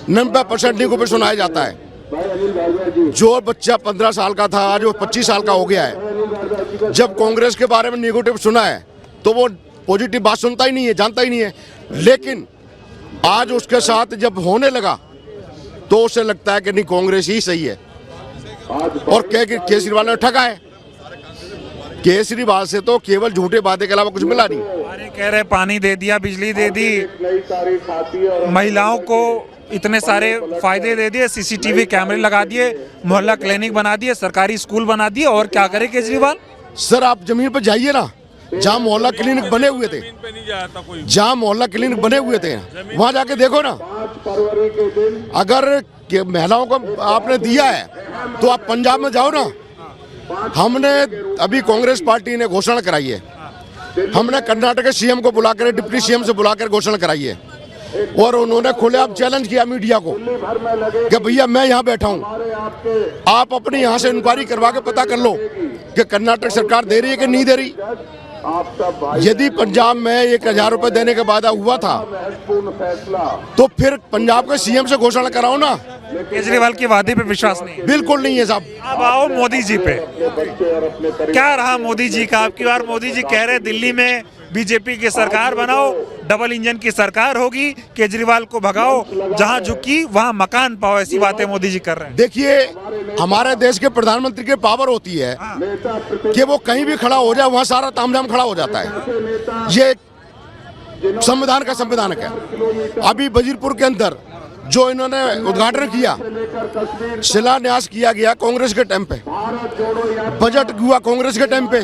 90% नेगेटिव सुनाया जाता है। जो बच्चा 15 साल का था आज वो 25 साल का हो गया है, जब कांग्रेस के बारे में नेगेटिव सुना है तो वो पॉजिटिव बात सुनता ही नहीं है, जानता ही नहीं है। लेकिन आज उसके साथ जब होने लगा तो उसे लगता है कि नहीं कांग्रेस ही सही है और केजरीवाल ने ठगा है। केजरीवाल से तो केवल झूठे वादे के अलावा कुछ मिला नहीं। अरे कह रहे पानी दे दिया, बिजली दे दी, महिलाओं को इतने सारे फायदे दे दिए, सीसीटीवी कैमरे लगा दिए, मोहल्ला क्लिनिक बना दिए, सरकारी स्कूल बना दिए, और क्या करे केजरीवाल? सर आप जमीन पर जाइए ना, जहाँ मोहल्ला क्लिनिक बने हुए थे, जहाँ मोहल्ला क्लिनिक बने हुए थे वहाँ जाके देखो ना। अगर महिलाओं को आपने दिया है तो आप पंजाब में जाओ ना। हमने अभी कांग्रेस पार्टी ने घोषणा कराई है, हमने कर्नाटक के सीएम को बुलाकर, डिप्टी सीएम से बुलाकर घोषणा कराई है और उन्होंने खुलेआम चैलेंज किया मीडिया को कि भैया मैं यहाँ बैठा हूँ, आप अपने यहाँ से इंक्वायरी करवा के पता कर लो कि कर्नाटक सरकार दे रही है कि नहीं दे रही। यदि पंजाब में 1000 रुपए देने का वादा हुआ था तो फिर पंजाब के सीएम से घोषणा कराओ ना। केजरीवाल के वादे पे विश्वास नहीं है? बिल्कुल नहीं है साहब। अब आओ मोदी जी पे, क्या रहा मोदी जी का? आपकी बार मोदी जी कह रहे दिल्ली में बीजेपी की सरकार बनाओ, डबल इंजन की सरकार होगी, केजरीवाल को भगाओ, जहां झुकी वहां मकान पाओ, ऐसी बातें मोदी जी कर रहे हैं। देखिए हमारे देश के प्रधानमंत्री की पावर होती है कि वो कहीं भी खड़ा हो जाए वहां सारा तामझाम खड़ा हो जाता है। ये संविधान का संविधानक है। अभी वजीरपुर के अंदर जो इन्होंने उद्घाटन किया, शिलान्यास किया गया कांग्रेस के टाइम पे, बजट हुआ कांग्रेस के टाइम पे,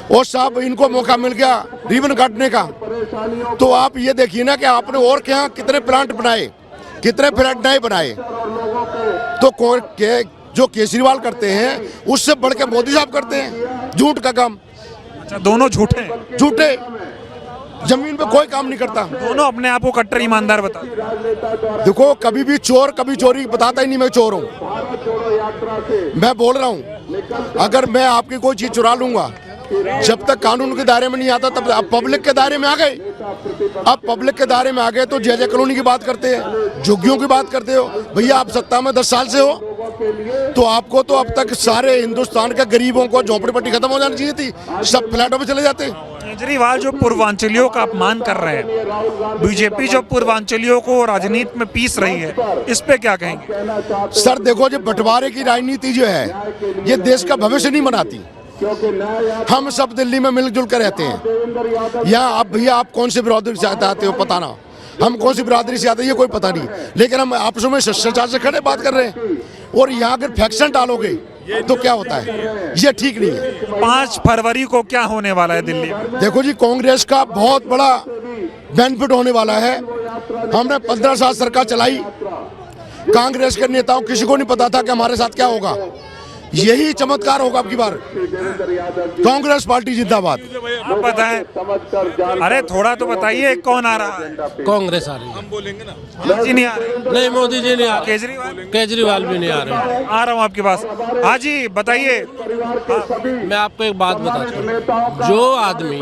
और साहब इनको मौका मिल गया रिबन काटने का। तो आप ये देखिए ना कि आपने और क्या कितने प्लांट बनाए, कितने फ्लैट नहीं बनाए। तो जो केजरीवाल करते हैं उससे बढ़ के मोदी साहब करते हैं झूठ का काम। अच्छा, दोनों झूठे हैं? झूठे, जमीन पे कोई काम नहीं करता। दोनों अपने आप को कट्टर ईमानदार बताते। देखो कभी भी चोर कभी चोरी बताता ही नहीं मैं चोर हूँ। मैं बोल रहा हूँ अगर मैं आपकी कोई चीज चुरा लूंगा, जब तक कानून के दायरे में नहीं आता तब अब पब्लिक के दायरे में आ गए। अब पब्लिक के दायरे में आ गए तो जय कॉलोनी की बात करते हैं, झुग्गियों की बात करते हो। भैया आप सत्ता में 10 साल से हो तो आपको तो अब तक सारे हिंदुस्तान के गरीबों को झोंपड़पट्टी खत्म हो जानी चाहिए थी, सब फ्लैटों में चले जाते। केजरीवाल जो पूर्वांचलियों का अपमान कर रहे हैं, बीजेपी जो पूर्वांचलियों को राजनीति में पीस रही है, इस पे क्या कहेंगे? सर देखो जो बंटवारे की राजनीति जो है ये देश का भविष्य नहीं बनाती। हम सब दिल्ली में मिलजुल कर रहते हैं। यहाँ आप भैया आप कौन से बिरादरी से आते हो पता ना, हम कौन सी बिरादरी से आते हैं ये कोई पता नहीं, लेकिन हम आपसों में शिष्टाचार से खड़े बात कर रहे हैं। और यहाँ अगर फैक्शन डालोगे तो क्या होता है, ये ठीक नहीं है। 5 फरवरी को क्या होने वाला है दिल्ली में? देखो जी कांग्रेस का बहुत बड़ा बेनिफिट होने वाला है। हमने 15 साल सरकार चलाई, कांग्रेस के नेताओं किसी को नहीं पता था कि हमारे साथ क्या होगा। यही चमत्कार होगा अब की बार। कांग्रेस पार्टी जिंदाबाद। आप बताएं, अरे थोड़ा तो बताइए कौन आ रहा है? कांग्रेस आ रही है। हम बोलेंगे ना, मोदी जी नहीं आ रहे? नहीं मोदी जी नहीं आ रहे। केजरीवाल भी नहीं आ रहे। आ रहा हूँ आपके पास। हाँ जी बताइए। मैं आपको एक बात बताता हूँ, जो आदमी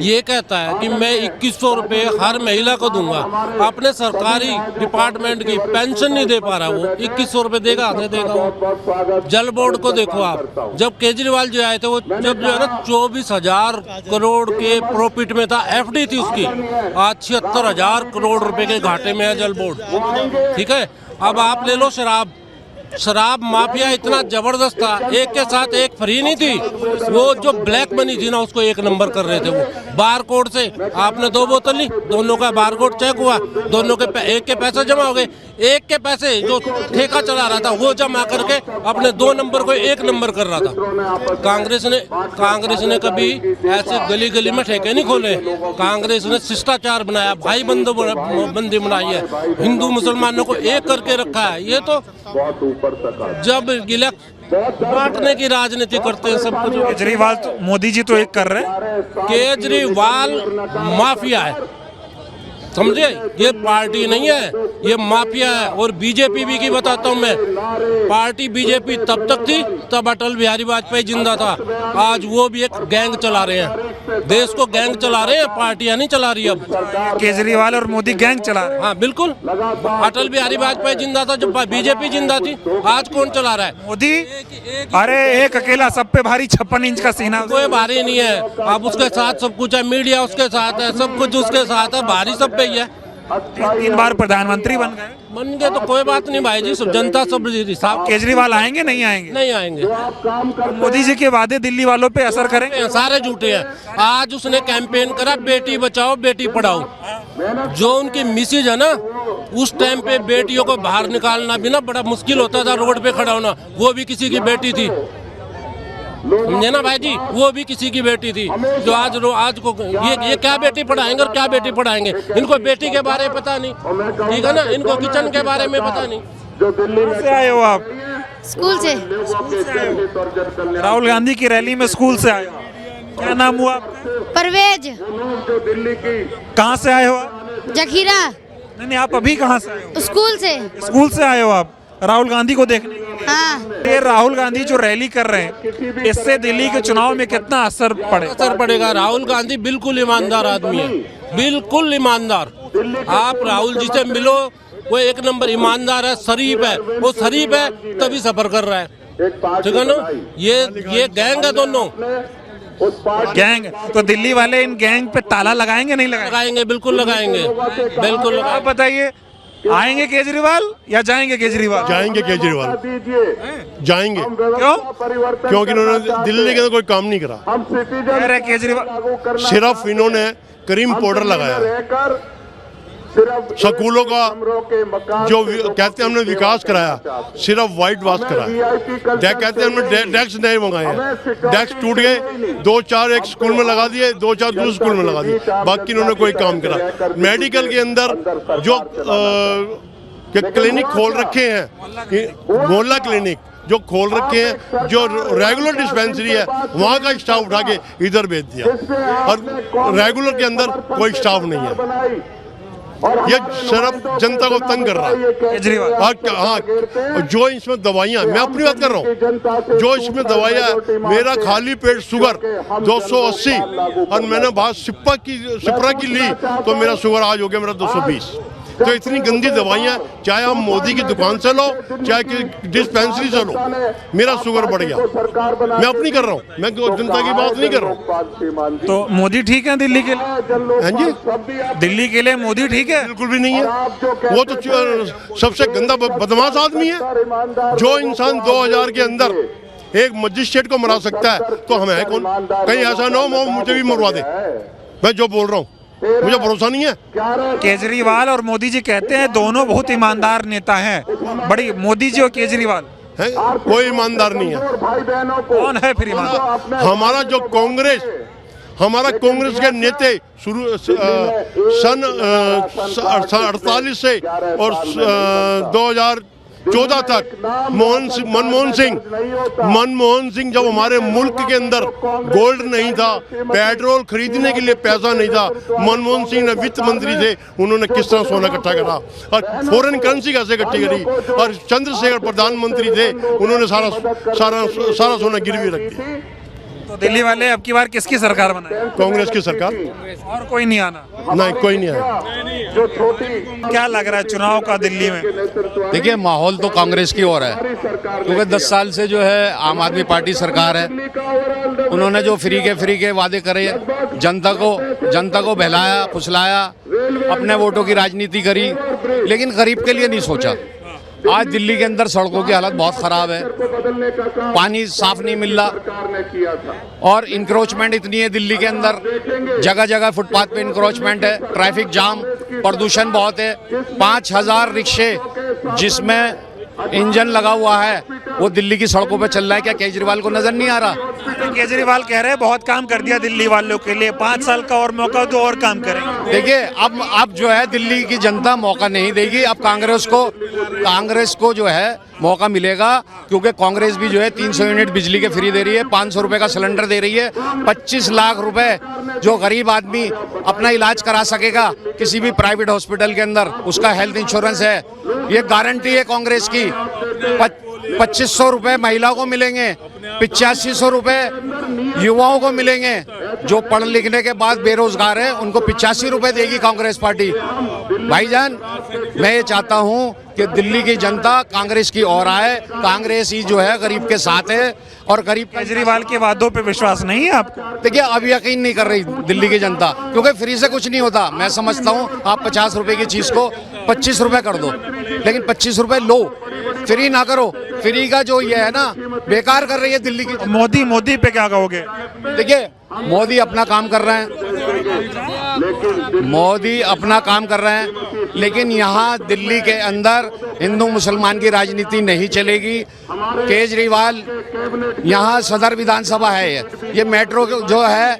ये कहता है कि मैं 2100 रुपए हर महिला को दूंगा, अपने सरकारी डिपार्टमेंट की पेंशन नहीं दे पा रहा, वो 2100 रुपए देगा नहीं देगा? जल बोर्ड को देखो आप, जब केजरीवाल जो आए थे वो जब जो है ना 24,000 करोड़ के प्रॉफिट में था, एफडी थी उसकी, आज 76,000 करोड़ रुपए के घाटे में है जल बोर्ड। ठीक है, अब आप ले लो शराब माफिया इतना जबरदस्त था, एक के साथ एक फ्री नहीं थी। वो जो ब्लैक मनी थी ना उसको 1 नंबर कर रहे थे वो। बार कोड से आपने 2 बोतल ली, दोनों का बार कोड चेक हुआ, दोनों के एक के पैसे जमा हो गए, एक के पैसे जो ठेका चला रहा था वो जमा करके अपने 2 नंबर को 1 नंबर कर रहा था। कांग्रेस ने कभी ऐसे गली गली में ठेके नहीं खोले। कांग्रेस ने शिष्टाचार बनाया, भाई बंदी बनाई है, हिंदू मुसलमानों को एक करके रखा है। ये तो जब बांटने की राजनीति करते हैं सब कुछ। केजरीवाल तो मोदी जी तो एक कर रहे हैं, केजरीवाल माफिया है, समझे? ये पार्टी नहीं है, ये माफिया है। और बीजेपी भी की बताता हूँ मैं, पार्टी बीजेपी तब तक थी तब अटल बिहारी वाजपेयी जिंदा था, आज वो भी एक गैंग चला रहे हैं, देश को गैंग चला रहे हैं, पार्टियां नहीं चला रही अब। केजरीवाल और मोदी गैंग चला रहे हैं। हाँ बिल्कुल, अटल बिहारी वाजपेयी जिंदा था जब बीजेपी जिंदा थी, आज कौन चला रहा है? मोदी। अरे एक अकेला सब पे भारी 56 इंच का सीना। कोई भारी नहीं है, अब उसके साथ सब कुछ है, मीडिया उसके साथ है, सब कुछ उसके साथ है, भारी सब पे ही है। 3 बार प्रधानमंत्री बन गए तो कोई बात नहीं भाई जी, सब जनता सब साहब। केजरीवाल आएंगे नहीं आएंगे? नहीं आएंगे। मोदी जी के वादे दिल्ली वालों पे असर करेंगे? सारे झूठे हैं। आज उसने कैंपेन करा बेटी बचाओ बेटी पढ़ाओ, जो उनकी मिसेज है ना, उस टाइम पे बेटियों को बाहर निकालना भी ना बड़ा मुश्किल होता था, रोड पे खड़ा होना, वो भी किसी की बेटी थी। समझे ना भाई जी, वो भी किसी की बेटी थी जो आज को ये क्या बेटी पढ़ाएंगे और क्या बेटी पढ़ाएंगे। इनको बेटी के बारे में पता नहीं, ठीक है ना, इनको किचन के बारे में पता नहीं। कहाँ से आए हो आप? स्कूल से। राहुल गांधी की रैली में स्कूल से आए हो, क्या नाम हुआ आपका? परवेज। कहाँ से आए हो आप? जखीरा। नहीं, आप अभी कहाँ से आए हो? स्कूल से। स्कूल से आए हो आप राहुल गांधी को देखने के लिए? हाँ। ये राहुल गांधी जो रैली कर रहे हैं, इससे दिल्ली के चुनाव में कितना असर पड़ेगा? राहुल गांधी बिल्कुल ईमानदार आदमी है, बिल्कुल ईमानदार। आप राहुल जी से मिलो, वो एक नंबर ईमानदार है, शरीफ है। वो शरीफ है तभी सफर कर रहा है, ठीक है ना। ये गैंग है दोनों, गैंग। तो दिल्ली वाले इन गैंग पे ताला लगाएंगे नहीं लगाएंगे? बिल्कुल लगाएंगे, बिल्कुल। आप बताइए, आएंगे केजरीवाल या जाएंगे केजरीवाल? जाएंगे केजरीवाल, जाएंगे। क्यों? क्योंकि इन्होंने दिल्ली के अंदर कोई काम नहीं करा। कह रहे केजरीवाल सिर्फ इन्होंने क्रीम पाउडर लगाया, स्कूलों का जो कहते हैं हमने विकास कराया, सिर्फ व्हाइट वॉश कराया। कहते हैं हमने डेस्क नहीं मंगाए, डेस्क टूट गए, 2-4 एक स्कूल में लगा दिए, 2-4 दूसरे स्कूल में लगा दिए, बाकी इन्होंने कोई काम करा। मेडिकल के अंदर जो क्लिनिक खोल रखे हैं, मोहल्ला क्लिनिक जो खोल रखे हैं, जो रेगुलर डिस्पेंसरी है, वहाँ का स्टाफ उठा के इधर भेज दिया, और रेगुलर के अंदर कोई स्टाफ नहीं है। ये सिर्फ जनता को तंग कर रहा है केजरीवाल। हाँ, जो इसमें दवाइयाँ, मैं अपनी बात कर रहा हूँ, जो इसमें दवाइयाँ, मेरा खाली पेट शुगर 280, और मैंने बाहर सिप्रा की ली तो मेरा शुगर आज हो गया मेरा 220। तो इतनी गंदी दवाइयाँ, चाहे हम मोदी की दुकान से लो, चाहे कि डिस्पेंसरी से लो, मेरा शुगर बढ़ गया। मैं अपनी कर रहा हूँ, मैं जनता की बात नहीं कर रहा हूँ। तो मोदी ठीक है दिल्ली के लिए? हाँ जी, दिल्ली के लिए मोदी ठीक है? बिल्कुल भी नहीं है। वो तो सबसे गंदा बदमाश आदमी है। जो इंसान 2000 के अंदर एक मजिस्ट्रेट को मरा सकता है, तो हमें है कौन? कहीं ऐसा ना हो मुझे भी मरवा दे। मैं जो बोल रहा हूँ मुझे भरोसा नहीं है। केजरीवाल और मोदी जी कहते हैं दोनों बहुत ईमानदार नेता हैं। बड़ी मोदी जी और केजरीवाल है, कोई ईमानदार नहीं है। कौन है फिर ईमानदार? हमारा जो कांग्रेस के नेता शुरू सन 48 से और 2014 तक मनमोहन सिंह जब हमारे मुल्क के अंदर गोल्ड नहीं था, पेट्रोल खरीदने के लिए पैसा नहीं था, मनमोहन सिंह ने वित्त मंत्री थे, उन्होंने किस तरह सोना इकट्ठा करा और फॉरेन करेंसी कैसे इकट्ठी करी, और चंद्रशेखर प्रधानमंत्री थे, उन्होंने सारा सोना गिरवी रख दिया। तो दिल्ली वाले अब की बार किसकी सरकार बनाए? कांग्रेस की सरकार। और कोई नहीं आना? नहीं, कोई नहीं आया। क्या लग रहा है चुनाव का दिल्ली में? देखिए, माहौल तो कांग्रेस की ओर है, क्योंकि 10 साल से जो है आम आदमी पार्टी सरकार है। उन्होंने जो फ्री के वादे करे, जनता को बहलाया फुसलाया, अपने वोटों की राजनीति करी, लेकिन गरीब के लिए नहीं सोचा। आज दिल्ली के अंदर सड़कों की हालत बहुत खराब है, पानी साफ नहीं मिल रहा, और इंक्रोचमेंट इतनी है दिल्ली के अंदर, जगह जगह फुटपाथ पे इंक्रोचमेंट है, ट्रैफिक जाम, प्रदूषण बहुत है। 5000 रिक्शे जिसमें इंजन लगा हुआ है वो दिल्ली की सड़कों पे चल रहा है। क्या केजरीवाल को नजर नहीं आ रहा? केजरीवाल कह रहे हैं बहुत काम कर दिया दिल्ली वालों के लिए, 5 साल का और मौका तो और काम करेंगे। देखिए, अब जो है दिल्ली की जनता मौका नहीं देगी। अब कांग्रेस को जो है मौका मिलेगा, क्योंकि कांग्रेस भी जो है 300 यूनिट बिजली के फ्री दे रही है, 500 रुपए का सिलेंडर दे रही है, 25 लाख रुपए जो गरीब आदमी अपना इलाज करा सकेगा किसी भी प्राइवेट हॉस्पिटल के अंदर, उसका हेल्थ इंश्योरेंस है, ये गारंटी है कांग्रेस की। 2500 रुपए महिला को मिलेंगे, 8500 रुपए युवाओं को मिलेंगे, जो पढ़ लिखने के बाद बेरोजगार है उनको 85 रुपए देगी कांग्रेस पार्टी। भाईजान, मैं ये चाहता हूं कि दिल्ली की जनता कांग्रेस की ओर आए। कांग्रेस ही जो है गरीब के साथ है, और गरीब केजरीवाल के वादों पे विश्वास नहीं है आपको? देखिए, अब यकीन नहीं कर रही दिल्ली की जनता, क्योंकि फ्री से कुछ नहीं होता। मैं समझता हूँ आप 50 रुपए की चीज को 25 रुपए कर दो, लेकिन 25 रुपए लो, फ्री ना करो। फ्री का जो ये है ना, बेकार कर रही है दिल्ली की। मोदी पे क्या कहोगे? देखिए, मोदी अपना काम कर रहे हैं, मोदी अपना काम कर रहे हैं, लेकिन यहाँ दिल्ली के अंदर हिंदू मुसलमान की राजनीति नहीं चलेगी। केजरीवाल यहाँ सदर विधानसभा है, ये मेट्रो जो है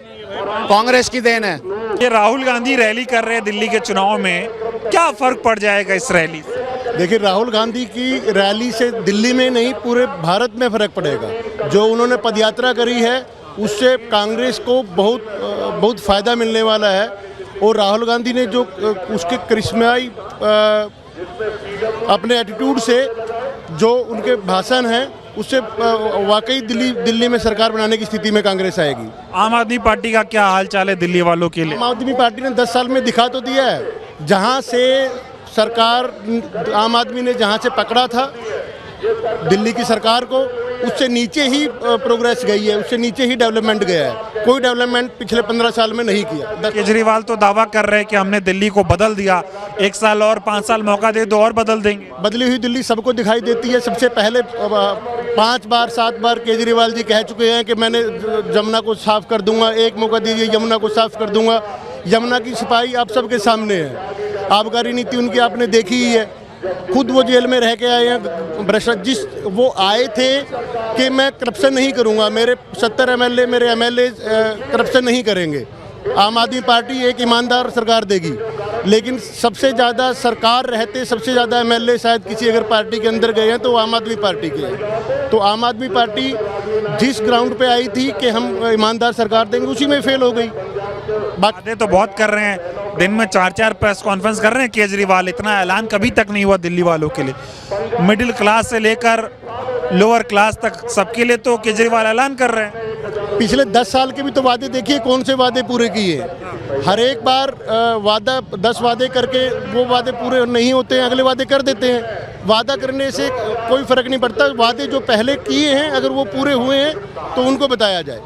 कांग्रेस की देन है। ये राहुल गांधी रैली कर रहे हैं दिल्ली के चुनाव में, क्या फर्क पड़ जाएगा इस रैली से? देखिए, राहुल गांधी की रैली से दिल्ली में नहीं पूरे भारत में फर्क पड़ेगा। जो उन्होंने पदयात्रा करी है उससे कांग्रेस को बहुत फ़ायदा मिलने वाला है। और राहुल गांधी ने जो उसके करिश्माई अपने एटीट्यूड से जो उनके भाषण हैं उससे वाकई दिल्ली में सरकार बनाने की स्थिति में कांग्रेस आएगी। आम आदमी पार्टी का क्या हाल चाल है दिल्ली वालों के लिए? आम आदमी पार्टी ने 10 साल में दिखा तो दिया है। जहां से सरकार आम आदमी ने जहां से पकड़ा था दिल्ली की सरकार को, उससे नीचे ही प्रोग्रेस गई है, उससे नीचे ही डेवलपमेंट गया है। कोई डेवलपमेंट पिछले 15 साल में नहीं किया। केजरीवाल तो दावा कर रहे हैं कि हमने दिल्ली को बदल दिया, 1 साल और 5 साल मौका दे दो और बदल देंगे। बदली हुई दिल्ली सबको दिखाई देती है। सबसे पहले 5 बार 7 बार केजरीवाल जी कह चुके हैं कि मैंने यमुना को साफ कर दूंगा, एक मौका दीजिए यमुना को साफ कर दूंगा। यमुना की सफाई आप सबके सामने है। आबकारी नीति उनकी आपने देखी ही है। खुद वो जेल में रह के आए हैं। भ्रष्टाचार वो आए थे कि मैं करप्शन नहीं करूंगा, मेरे 70 एमएलए मेरे एमएलए करप्शन नहीं करेंगे। आम आदमी पार्टी एक ईमानदार सरकार देगी। लेकिन सबसे ज़्यादा सरकार रहते सबसे ज़्यादा एमएलए शायद किसी अगर पार्टी के अंदर गए हैं तो आम आदमी पार्टी के हैं। तो आम आदमी पार्टी जिस ग्राउंड पे आई थी कि हम ईमानदार सरकार देंगे, उसी में फेल हो गई। बातें तो बहुत कर रहे हैं, दिन में 4-4 प्रेस कॉन्फ्रेंस कर रहे हैं केजरीवाल। इतना ऐलान कभी तक नहीं हुआ दिल्ली वालों के लिए। मिडिल क्लास से लेकर लोअर क्लास तक सबके लिए तो केजरीवाल ऐलान कर रहे हैं। पिछले 10 साल के भी तो वादे देखिए, कौन से वादे पूरे किए। हर एक बार वादा 10 वादे करके वो वादे पूरे नहीं होते हैं, अगले वादे कर देते हैं। वादा करने से कोई फर्क नहीं पड़ता। वादे जो पहले किए हैं अगर वो पूरे हुए हैं तो उनको बताया जाए।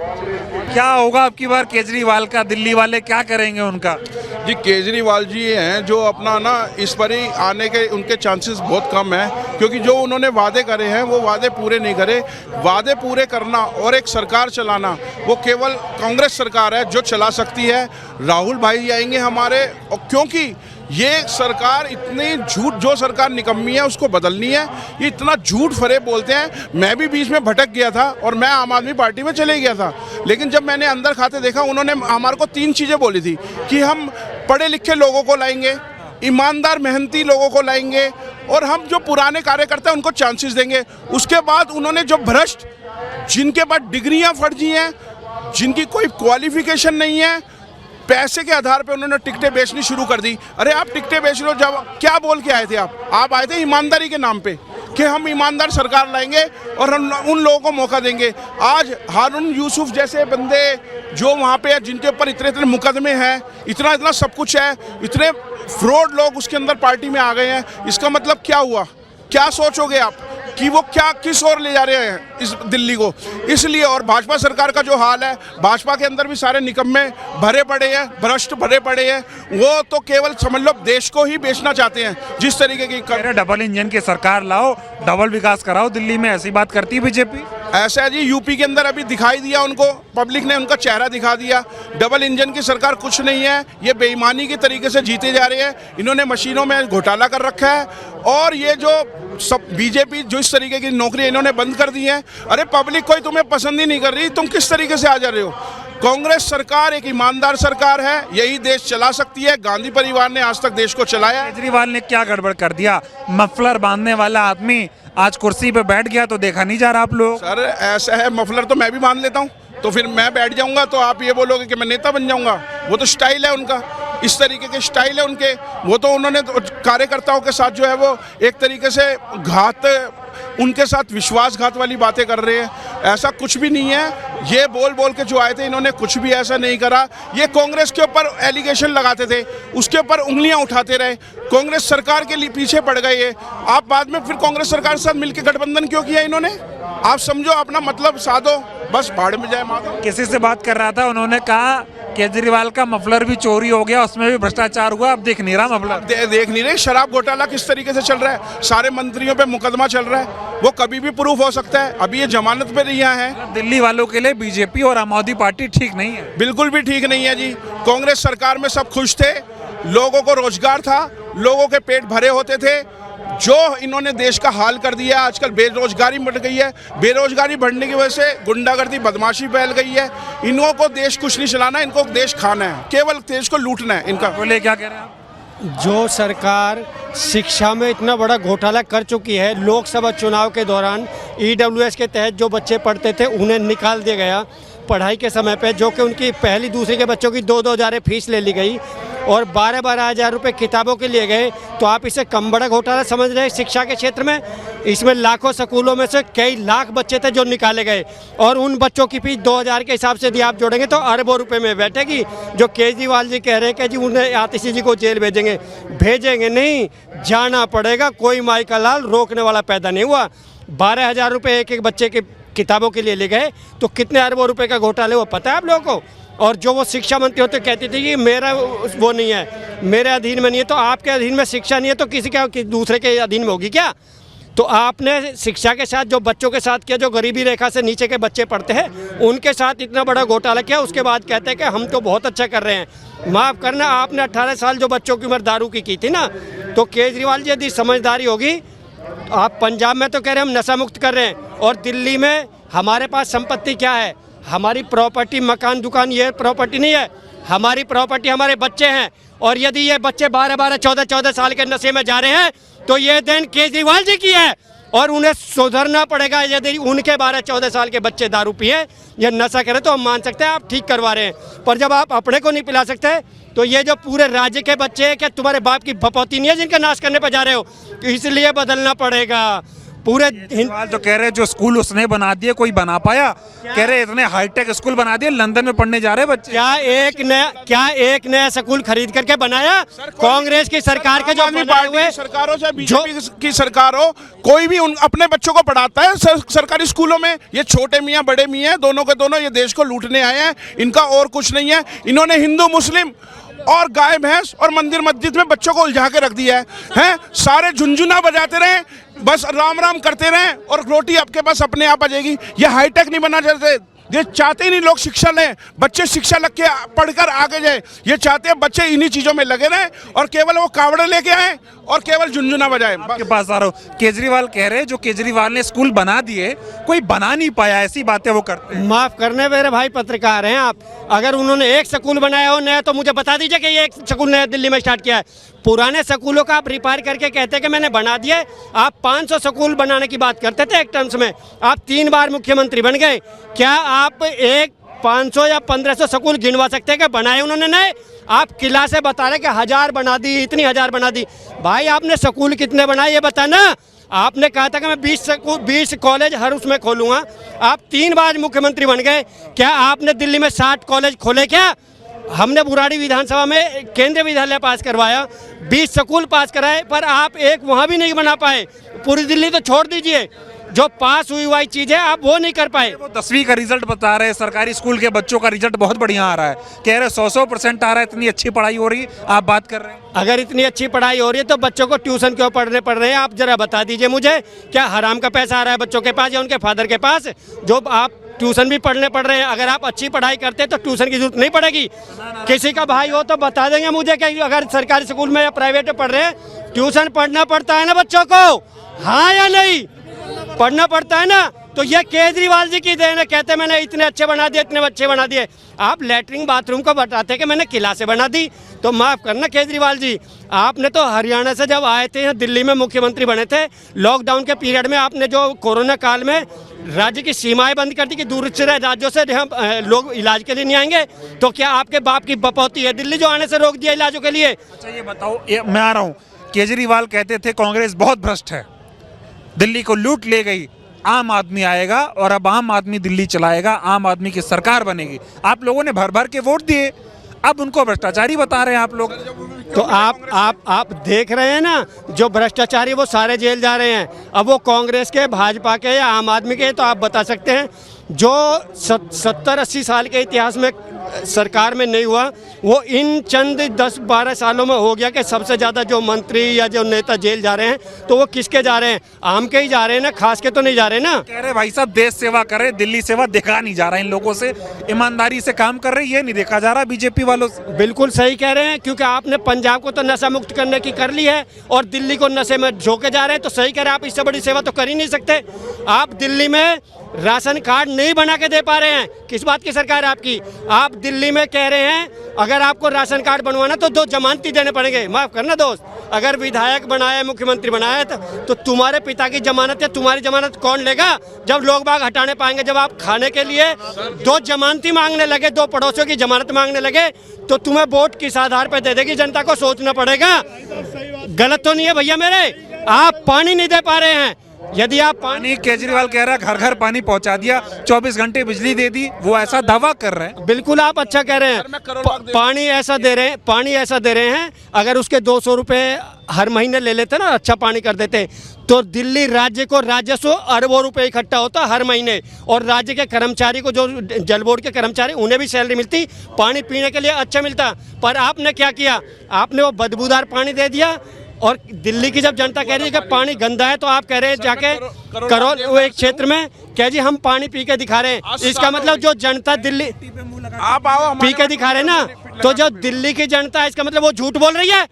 क्या होगा अब की बार केजरीवाल का? दिल्ली वाले क्या करेंगे उनका? जी, केजरीवाल जी हैं जो अपना ना इस पर ही आने के उनके चांसेस बहुत कम हैं, क्योंकि जो उन्होंने वादे करे हैं वो वादे पूरे नहीं करे। वादे पूरे करना और एक सरकार चलाना वो केवल कांग्रेस सरकार है जो चला सकती है। राहुल भाई आएंगे हमारे, और क्योंकि ये सरकार इतनी झूठ, जो सरकार निकम्मी है उसको बदलनी है। ये इतना झूठ फरेब बोलते हैं। मैं भी बीच में भटक गया था और मैं आम आदमी पार्टी में चले गया था, लेकिन जब मैंने अंदर खाते देखा, उन्होंने हमारे को 3 चीज़ें बोली थी कि हम पढ़े लिखे लोगों को लाएंगे, ईमानदार मेहनती लोगों को लाएंगे, और हम जो पुराने कार्यकर्ता हैं उनको चांसेस देंगे। उसके बाद उन्होंने जो भ्रष्ट, जिनके पास डिग्रियां फर्जी हैं, जिनकी कोई क्वालिफिकेशन नहीं है, पैसे के आधार पे उन्होंने टिकटें बेचनी शुरू कर दी। अरे आप टिकटें बेच लो, जब क्या बोल के आए थे आप आए थे ईमानदारी के नाम पे कि हम ईमानदार सरकार लाएंगे और हम उन लोगों को मौका देंगे। आज हारून यूसुफ जैसे बंदे जो वहाँ पे हैं, जिनके ऊपर इतने इतने मुकदमे हैं, इतना इतना सब कुछ है, इतने फ्रॉड लोग उसके अंदर पार्टी में आ गए हैं। इसका मतलब क्या हुआ? क्या सोचोगे आप कि वो क्या किस ओर ले जा रहे हैं इस दिल्ली को? इसलिए, और भाजपा सरकार का जो हाल है, भाजपा के अंदर भी सारे निकम्मे भरे पड़े हैं, भ्रष्ट भरे पड़े हैं। वो तो केवल समझ लो देश को ही बेचना चाहते हैं। जिस तरीके की डबल इंजन की सरकार लाओ, डबल विकास कराओ दिल्ली में, ऐसी बात करती है बीजेपी। ऐसा है जी, यूपी के अंदर अभी दिखाई दिया उनको, पब्लिक ने उनका चेहरा दिखा दिया। डबल इंजन की सरकार कुछ नहीं है, ये बेईमानी के तरीके से जीते जा रहे हैं। इन्होंने मशीनों में घोटाला कर रखा है, और ये जो सब बीजेपी जो इस तरीके की नौकरी इन्होंने बंद कर दी है। अरे पब्लिक कोई तुम्हें पसंद ही नहीं कर रही, तुम किस तरीके से आ जा रहे हो? कांग्रेस सरकार एक ईमानदार सरकार है, यही देश चला सकती है। गांधी परिवार ने आज तक देश को चलाया। केजरीवाल ने क्या गड़बड़ कर दिया? मफलर बांधने वाला आदमी आज कुर्सी पे बैठ गया तो देखा नहीं जा रहा आप लोग? सर ऐसा है, मफलर तो मैं भी बांध लेता हूँ, तो फिर मैं बैठ जाऊंगा तो आप ये बोलोगे कि मैं नेता बन जाऊंगा? वो तो स्टाइल है उनका, इस तरीके के स्टाइल है उनके। वो तो उन्होंने कार्यकर्ताओं के साथ जो है वो एक तरीके से घात, उनके साथ विश्वासघात वाली बातें कर रहे हैं। ऐसा कुछ भी नहीं है। ये बोल बोल के जो आए थे, इन्होंने कुछ भी ऐसा नहीं करा। ये कांग्रेस के ऊपर एलिगेशन लगाते थे, उसके ऊपर उंगलियां उठाते रहे, कांग्रेस सरकार के लिए पीछे पड़ गए ये। आप बाद में फिर कांग्रेस सरकार के साथ मिलकर गठबंधन क्यों किया इन्होंने? आप समझो, अपना मतलब साधो, बस भाड़ में जाए माता। किसी से बात कर रहा था, उन्होंने कहा केजरीवाल का मफलर भी चोरी हो गया, उसमें भी भ्रष्टाचार हुआ, अब देख नहीं रहा मफलर। देख नहीं रहे शराब घोटाला किस तरीके से चल रहा है, सारे मंत्रियों पे मुकदमा चल रहा है, वो कभी भी प्रूफ हो सकता है। अभी ये जमानत पे रिहा है। दिल्ली वालों के लिए बीजेपी और आम आदमी पार्टी ठीक नहीं है? बिल्कुल भी ठीक नहीं है जी। कांग्रेस सरकार में सब खुश थे, लोगों को रोजगार था, लोगों के पेट भरे होते थे। जो इन्होंने देश का हाल कर दिया, आजकल बेरोजगारी बढ़ गई है, बेरोजगारी बढ़ने की वजह से गुंडागर्दी बदमाशी फैल गई है। इनको को देश कुछ नहीं चलाना, इनको देश खाना है, केवल देश को लूटना है इनका। बोले क्या कह रहे हैं आप? जो सरकार शिक्षा में इतना बड़ा घोटाला कर चुकी है, लोकसभा चुनाव के दौरान EWS के तहत जो बच्चे पढ़ते थे उन्हें निकाल दिया गया पढ़ाई के समय पे, जो कि उनकी पहली दूसरी के बच्चों की 2-2 हज़ार फीस ले ली गई और 12-12 हज़ार रुपये किताबों के लिए गए। तो आप इसे कम बड़ा घोटाला समझ रहे हैं शिक्षा के क्षेत्र में? इसमें लाखों स्कूलों में से कई लाख बच्चे थे जो निकाले गए और उन बच्चों की फीस 2000 के हिसाब से यदि आप जोड़ेंगे तो अरबों रुपए में बैठेगी। जो केजरीवाल जी कह रहे हैं कि जी उन्हें आतिशी जी को जेल भेजेंगे नहीं, जाना पड़ेगा। कोई माई का लाल रोकने वाला पैदा नहीं हुआ। 12,000 रुपये एक एक बच्चे के किताबों के लिए ले गए तो कितने अरबों रुपए का घोटाले वो पता है आप लोगों को? और जो वो शिक्षा मंत्री होते कहती थी कि मेरा वो नहीं है, मेरे अधीन में नहीं है। तो आपके अधीन में शिक्षा नहीं है तो किसी का दूसरे के अधीन में होगी क्या? तो आपने शिक्षा के साथ जो बच्चों के साथ किया, जो गरीबी रेखा से नीचे के बच्चे पढ़ते हैं उनके साथ इतना बड़ा घोटाला किया। उसके बाद कहते हैं कि हम तो बहुत अच्छा कर रहे हैं। माफ़ करना, आपने 18 साल जो बच्चों की उम्र दारू की थी ना, तो केजरीवाल जी यदि समझदारी होगी, आप पंजाब में तो कह रहे हैं हम नशा मुक्त कर रहे हैं और दिल्ली में हमारे पास संपत्ति क्या है? हमारी प्रॉपर्टी, मकान, दुकान, ये प्रॉपर्टी नहीं है। हमारी प्रॉपर्टी हमारे बच्चे हैं और यदि ये बच्चे 12-12, 14-14 साल के नशे में जा रहे हैं तो ये देन केजरीवाल जी की है और उन्हें सुधरना पड़ेगा। यदि उनके 12-14 साल के बच्चे दारू पिए या नशा करें तो हम मान सकते हैं आप ठीक करवा रहे हैं, पर जब आप अपने को नहीं पिला सकते तो ये जो पूरे राज्य के बच्चे हैं, क्या तुम्हारे बाप की भपौती नहीं है जिनका नाश करने पर जा रहे हो? तो इसलिए बदलना पड़ेगा। पूरे तो कह रहे जो स्कूल उसने बना दिए, कोई बना पाया? कह रहे इतने हाईटेक स्कूल बना दिए, लंदन में पढ़ने जा रहे बच्चे। क्या एक नया स्कूल खरीद करके बनाया? कांग्रेस की सरकार के जो सरकारों से बीजेपी की सरकार हो, कोई भी अपने बच्चों को पढ़ाता है सरकारी स्कूलों में? ये छोटे मियाँ बड़े मियाँ दोनों के दोनों ये देश को लूटने आए हैं, इनका और कुछ नहीं है। इन्होंने हिंदू मुस्लिम और गाय भैंस और मंदिर मस्जिद में बच्चों को उलझा के रख दिया है। सारे झुंझुना बजाते रहे, बस राम राम करते रहे और रोटी आपके पास अपने आप आ जाएगी। ये हाईटेक नहीं बना चाहते, ये चाहते ही नहीं लोग शिक्षा लें, बच्चे शिक्षा लग के पढ़कर आगे जाए। ये चाहते हैं बच्चे इन्हीं चीजों में लगे रहें और केवल वो कावड़े लेके आए और केवल झुंझुना बजाए। आपके पास आ रहा हूँ, केजरीवाल कह रहे हैं जो केजरीवाल ने स्कूल बना दिए कोई बना नहीं पाया, ऐसी बातें वो करते हैं। माफ करने मेरे भाई पत्रकार हैं आप, अगर उन्होंने एक स्कूल बनाया हो नया तो मुझे बता दीजिए कि ये एक स्कूल नया दिल्ली में स्टार्ट किया है। पुराने स्कूलों का आप रिपेयर करके कहते हैं कि मैंने बना दिया। आप 500 स्कूल बनाने की बात करते थे एक टर्म्स में, आप 3 बार मुख्यमंत्री बन गए। क्या आप एक 500 या 1500 स्कूल गिनवा सकते हैं कि बनाए उन्होंने नए? आप किला से बता रहे कि 1000 बना दी, इतनी 1000 बना दी। भाई आपने स्कूल कितने बनाए ये बताना। आपने कहा था कि मैं 20 कॉलेज हर उसमें खोलूंगा। आप 3 बार मुख्यमंत्री बन गए, क्या आपने दिल्ली में 60 कॉलेज खोले? क्या हमने बुराड़ी विधानसभा में केंद्रीय विद्यालय पास करवाया, 20 स्कूल पास कराए, पर आप एक वहाँ भी नहीं बना पाए। पूरी दिल्ली तो छोड़ दीजिए, जो पास हुई चीजें आप वो नहीं कर पाए। वो 10वीं का रिजल्ट बता रहे हैं, सरकारी स्कूल के बच्चों का रिजल्ट बहुत बढ़िया आ रहा है, कह रहे 100% आ रहा है, इतनी अच्छी पढ़ाई हो रही है। आप बात कर रहे हैं अगर इतनी अच्छी पढ़ाई हो रही है तो बच्चों को ट्यूशन क्यों पढ़ने पड़ रहे हैं? आप जरा बता दीजिए मुझे, क्या हराम का पैसा आ रहा है बच्चों के पास या उनके फादर के पास, जो आप ट्यूशन भी पढ़ने पड़ रहे हैं? अगर आप अच्छी पढ़ाई करते तो ट्यूशन की जरूरत नहीं पड़ेगी। किसी का भाई हो तो बता देंगे मुझे कि अगर सरकारी स्कूल में या प्राइवेट में पढ़ रहे हैं, ट्यूशन पढ़ना पड़ता है ना बच्चों को, हाँ या नहीं? पढ़ना पड़ता है ना। तो ये केजरीवाल जी की देन है, कहते मैंने इतने अच्छे बना दिए, इतने अच्छे बना दिए। आप लेटरिन बाथरूम को बताते कि मैंने किला से बना दी। तो माफ़ करना केजरीवाल जी, आपने तो हरियाणा से जब आए थे दिल्ली में मुख्यमंत्री बने थे, लॉकडाउन के पीरियड में आपने जो कोरोना काल में राज्य की सीमाएं बंद कर दी कि दूसरे राज्यों से लोग इलाज के लिए नहीं आएंगे। तो क्या आपके बाप की बपौती है दिल्ली जो आने से रोक दिया इलाजों के लिए? अच्छा ये बताओ, मैं आ रहा हूँ, केजरीवाल कहते थे कांग्रेस बहुत भ्रष्ट है, दिल्ली को लूट ले गई, आम आदमी आएगा और अब आम आदमी दिल्ली चलाएगा, आम आदमी की सरकार बनेगी। आप लोगों ने भर भर के वोट दिए, अब उनको भ्रष्टाचारी बता रहे हैं आप लोग। तो आप देख रहे हैं ना, जो भ्रष्टाचारी वो सारे जेल जा रहे हैं। अब वो कांग्रेस के, भाजपा के या आम आदमी के, तो आप बता सकते हैं जो 70-80 साल के इतिहास में सरकार में नहीं हुआ, वो इन चंद 10-12 सालों में हो गया कि सबसे ज़्यादा जो मंत्री या जो नेता जेल जा रहे हैं तो वो किसके जा रहे हैं? आम के ही जा रहे हैं ना, खास के तो नहीं जा रहे ना। कह रहे भाई साहब देश सेवा करे, दिल्ली सेवा देखा नहीं जा रहा इन लोगों से, ईमानदारी से काम कर रहे ये नहीं देखा जा रहा बीजेपी वालों से। बिल्कुल सही कह रहे हैं, क्योंकि आपने पंजाब को तो नशा मुक्त करने की कर ली है और दिल्ली को नशे में झोंके जा रहे हैं, तो सही कह रहे हैं। आप इससे बड़ी सेवा तो कर ही नहीं सकते। आप दिल्ली में राशन कार्ड नहीं बना के दे पा रहे हैं, किस बात की सरकार है आपकी? आप दिल्ली में कह रहे हैं अगर आपको राशन कार्ड बनवाना तो 2 जमानती देने पड़ेंगे। माफ करना दोस्त, अगर विधायक बनाया, मुख्यमंत्री बनाया तो तुम्हारे पिता की जमानत या तुम्हारी जमानत कौन लेगा जब लोग बाग हटाने पाएंगे? जब आप खाने के लिए 2 जमानती मांगने लगे, 2 पड़ोसियों की जमानत मांगने लगे, तो तुम्हें वोट किस आधार पर दे देगी जनता को सोचना पड़ेगा। गलत तो नहीं है भैया मेरे? आप पानी नहीं दे पा रहे हैं। यदि आप पानी, केजरीवाल कह रहा है घर घर पानी पहुंचा दिया, 24 घंटे बिजली दे दी, वो ऐसा दावा कर रहे हैं। बिल्कुल आप अच्छा कह रहे हैं। पानी ऐसा दे रहे हैं, अगर उसके 200 रुपए हर महीने ले लेते ना, अच्छा पानी कर देते, तो दिल्ली राज्य को राजस्व अरबों रुपए इकट्ठा होता हर महीने, और राज्य के कर्मचारी को, जो जल बोर्ड के कर्मचारी, उन्हें भी सैलरी मिलती, पानी पीने के लिए अच्छा मिलता। पर आपने क्या किया? आपने वो बदबूदार पानी दे दिया। और दिल्ली की जब जनता कह रही है कि पानी गंदा है, तो आप कह रहे हैं जाके करो वो एक क्षेत्र में कह जी हम पानी पी के दिखा रहे हैं। इसका मतलब जो जनता दिल्ली आप आओ पी के दिखा रहे हैं ना, तो जो दिल्ली की जनता है, इसका मतलब वो झूठ बोल रही है।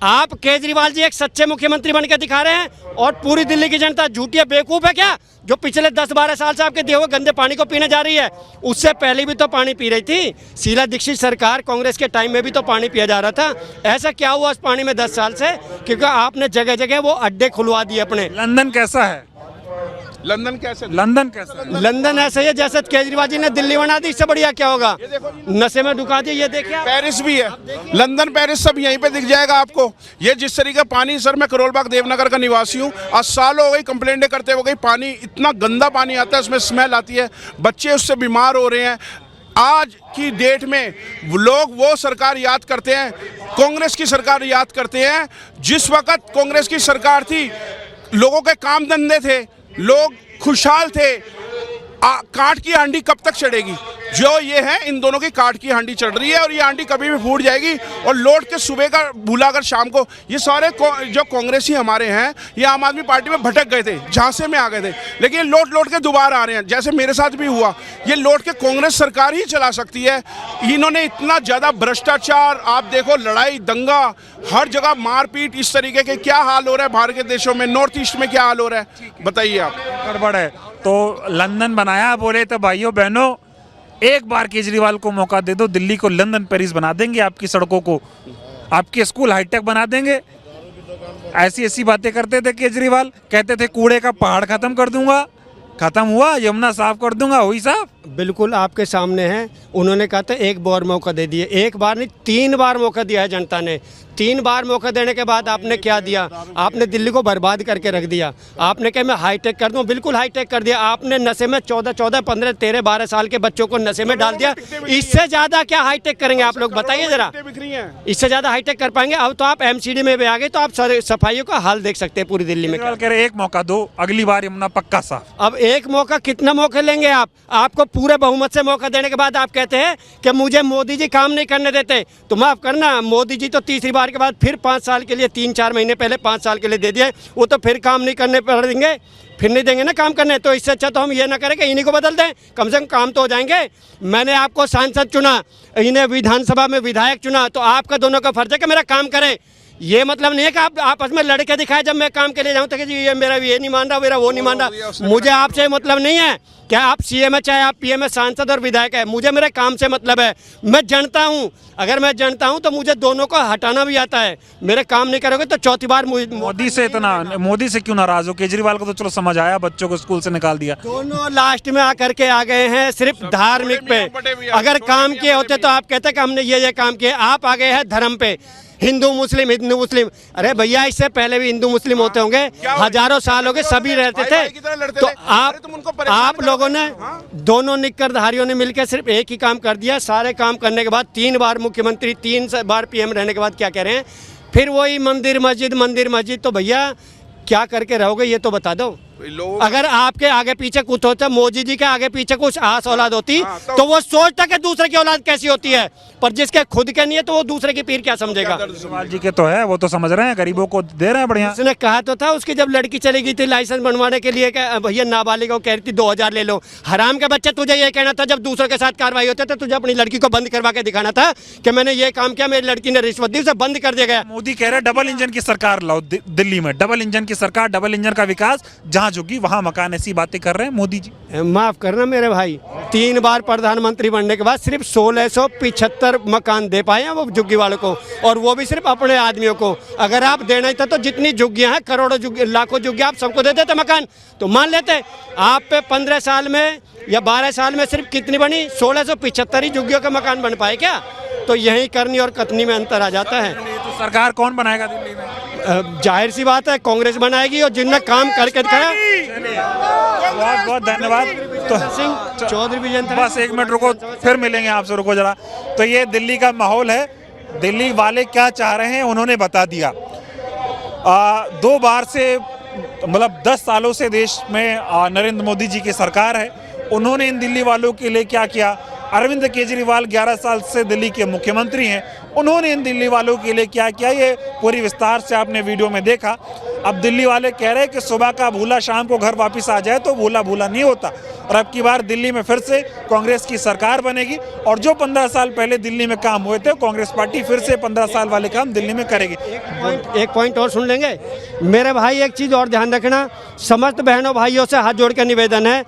आप केजरीवाल जी एक सच्चे मुख्यमंत्री बन के दिखा रहे हैं और पूरी दिल्ली की जनता झूठी है, बेवकूफ़ है क्या, जो पिछले 10-12 साल से आपके दिए हुए गंदे पानी को पीने जा रही है? उससे पहले भी तो पानी पी रही थी। शीला दीक्षित सरकार कांग्रेस के टाइम में भी तो पानी पिया जा रहा था। ऐसा क्या हुआ उस पानी में 10 साल से? क्योंकि आपने जगह जगह वो अड्डे खुलवा दिए अपने। लंदन कैसा है? लंदन कैसे? लंदन ऐसे ही है जैसे केजरीवाल जी ने दिल्ली बना दी। इससे बढ़िया क्या होगा? नशे में डुका दिए। ये देखिए पेरिस भी है, लंदन पेरिस सब यहीं पे दिख जाएगा आपको। ये जिस तरीके पानी, सर मैं करोल बाग देवनगर का निवासी हूँ, आज सालों हो गई कंप्लेंटें करते हो गई, पानी इतना गंदा पानी आता है, उसमें स्मेल आती है, बच्चे उससे बीमार हो रहे हैं। आज की डेट में लोग वो सरकार याद करते हैं, कांग्रेस की सरकार याद करते हैं। जिस वक्त कांग्रेस की सरकार थी, लोगों के काम धंधे थे, लोग खुशहाल थे। काट की हांडी कब तक चढ़ेगी? जो ये है, इन दोनों की काट की हांडी चढ़ रही है और ये हांडी कभी भी फूट जाएगी। और लौट के सुबह का भूलाकर शाम को, ये सारे जो कांग्रेसी हमारे हैं, ये आम आदमी पार्टी में भटक गए थे, झांसे में आ गए थे, लेकिन ये लौट के दोबारा आ रहे हैं। जैसे मेरे साथ भी हुआ, ये लौट के कांग्रेस सरकार ही चला सकती है। इन्होंने इतना ज़्यादा भ्रष्टाचार, आप देखो, लड़ाई दंगा, हर जगह मारपीट, इस तरीके के क्या हाल हो रहा है भारत के देशों में, नॉर्थ ईस्ट में क्या हाल हो रहा है, बताइए आप। गड़बड़ है। तो लंदन बनाया बोले तो भाइयों बहनों, एक बार केजरीवाल को मौका दे दो, दिल्ली को लंदन पेरिस बना देंगे, आपकी सड़कों को, आपके स्कूल हाईटेक बना देंगे। ऐसी ऐसी बातें करते थे केजरीवाल, कहते थे कूड़े का पहाड़ खत्म कर दूंगा, खत्म हुआ, यमुना साफ कर दूंगा, हुई साफ? बिल्कुल आपके सामने है। उन्होंने कहा था एक बार मौका दे दिए, एक बार नहीं 3 बार मौका दिया है जनता ने। 3 बार मौका देने के बाद आपने क्या दिया? आपने दिल्ली को बर्बाद करके रख दिया। आपने कहा मैं हाईटेक कर दूं, बिल्कुल हाईटेक कर दिया। आपने नशे में 14, 15, 13, 12 साल के बच्चों को नशे में डाल दिया। इससे ज़्यादा क्या हाईटेक करेंगे आप लोग, बताइए जरा? इससे ज़्यादा हाईटेक कर पाएंगे? अब तो आप MCD में भी आ गए, तो आप सफाइयों का हाल देख सकते हैं पूरी दिल्ली में। कह रहे एक मौका दो, अगली बार यमुना पक्का साफ। अब एक मौका, कितना मौके लेंगे आप? आपको पूरे बहुमत से मौका देने के बाद आप कहते हैं कि मुझे मोदी जी काम नहीं करने देते। तो माफ करना, मोदी जी तो तीसरी बार के बाद फिर 5 साल के लिए, 3-4 महीने पहले 5 साल के लिए दे दिए, वो तो फिर काम नहीं करने पड़ेंगे, फिर नहीं देंगे ना काम करने। तो इससे अच्छा तो हम ये ना करें कि इन्हीं को बदल दें, कम से कम काम तो हो जाएंगे। मैंने आपको सांसद चुना, इन्हें विधानसभा में विधायक चुना, तो आपका दोनों का फर्ज है कि मेरा काम करें। ये मतलब नहीं है कि आप आपस में लड़के दिखाए जब मैं काम के लिए जाऊँ तो कि जी ये मेरा ये नहीं मान रहा, मेरा वो नहीं मान रहा। मुझे आपसे मतलब नहीं है, क्या आप CM है, चाहे आप PM है, सांसद और विधायक है, मुझे मेरे काम से मतलब है। मैं जानता हूँ, अगर मैं जानता हूँ तो मुझे दोनों को हटाना भी आता है। मेरे काम नहीं करोगे तो चौथी बार मोदी से क्यों नाराज हो? केजरीवाल को तो चलो समझ आया, बच्चों को स्कूल से निकाल दिया। दोनों लास्ट में आकर के आ गए हैं सिर्फ धार्मिक पे। अगर काम किए होते तो आप कहते कि हमने ये काम किए। आप आ गए हैं धर्म पे, हिंदू मुस्लिम, हिंदू मुस्लिम। अरे भैया, इससे पहले भी हिंदू मुस्लिम होते होंगे, हजारों साल हो गए, सभी रहते थे। तो आप लोगों ने, दोनों निक्करधारियों ने मिलकर सिर्फ एक ही काम कर दिया। सारे काम करने के बाद 3 बार मुख्यमंत्री, 3 बार PM रहने के बाद क्या कह रहे हैं? फिर वही मंदिर मस्जिद। तो भैया क्या करके रहोगे ये तो बता दो। लोग अगर आपके आगे पीछे कुछ होता, मोदी जी के आगे पीछे कुछ आस औलाद होती तो वो सोचता कि दूसरे की औलाद कैसी होती है, पर जिसके खुद के नहीं है तो वो दूसरे की पीर क्या समझेगा। केजरीवाल जी के तो है, वो तो समझ रहे हैं, गरीबों को दे रहे हैं बढ़िया। उसने कहा तो था, उसकी जब लड़की चली गई थी लाइसेंस बनवाने के लिए, भैया नाबालिग को कह रही थी 2000 ले लो। हराम के बच्चे, तुझे ये कहना था जब दूसरों के साथ कार्रवाई होते थे, तुझे अपनी लड़की को बंद करवा के दिखाना था कि मैंने ये काम किया, मेरी लड़की ने रिश्वत दी, उसे बंद कर दिया गया। मोदी कह रहे डबल इंजन की सरकार लाओ दिल्ली में, डबल इंजन की सरकार, डबल इंजन का विकास, जहां झुकी वहां मकान, ऐसी बातें कर रहे हैं मोदी जी। माफ करना मेरे भाई, 3 बार प्रधानमंत्री बनने के बाद सिर्फ 1675 मकान दे पाए हैं वो झुग्गी वालों को, और वो भी सिर्फ अपने आदमियों को। अगर आप देना ही था तो जितनी झुग्गियां हैं, करोड़ों लाखों झुग्गियां, आप सबको दे देते मकान तो मान लेते। आप पे 15 साल में या 12 साल में सिर्फ कितनी बनी, 1675 ही झुग्गियों के मकान बन पाए क्या? तो यही करनी और कथनी में अंतर आ जाता है। तो सरकार कौन बनाएगा दिल्ली में? जाहिर सी बात है कांग्रेस बनाएगी, और जिनने काम करके दिखाया। बहुत बहुत धन्यवाद। तो सिंह चौधरी विजय, बस 1 मिनट रुको, फिर मिलेंगे आपसे, रुको जरा। तो ये दिल्ली का माहौल है, दिल्ली वाले क्या चाह रहे हैं उन्होंने बता दिया। 2 बार से, मतलब 10 सालों से देश में नरेंद्र मोदी जी की सरकार है। उन्होंने इन दिल्ली वालों के लिए क्या किया? अरविंद केजरीवाल 11 साल से दिल्ली के मुख्यमंत्री हैं, उन्होंने इन दिल्ली वालों के लिए क्या किया, ये पूरी विस्तार से आपने वीडियो में देखा। अब दिल्ली वाले कह रहे हैं कि सुबह का भूला शाम को घर वापस आ जाए, तो भूला भूला नहीं होता, और अब की बार दिल्ली में फिर से कांग्रेस की सरकार बनेगी, और जो 15 साल पहले दिल्ली में काम हुए थे, कांग्रेस पार्टी फिर से 15 साल वाले काम दिल्ली में करेगी। एक पॉइंट और सुन लेंगे मेरे भाई, एक चीज और ध्यान रखना, समस्त बहनों भाइयों से हाथ जोड़ कर निवेदन है,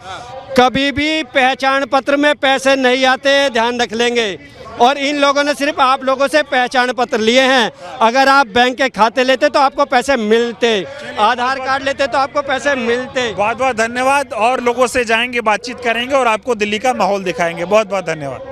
कभी भी पहचान पत्र में पैसे नहीं आते, ध्यान रख लेंगे। और इन लोगों ने सिर्फ आप लोगों से पहचान पत्र लिए हैं। अगर आप बैंक के खाते लेते तो आपको पैसे मिलते, आधार कार्ड लेते तो आपको पैसे मिलते। बहुत बहुत धन्यवाद, और लोगों से जाएंगे, बातचीत करेंगे और आपको दिल्ली का माहौल दिखाएंगे। बहुत बहुत धन्यवाद।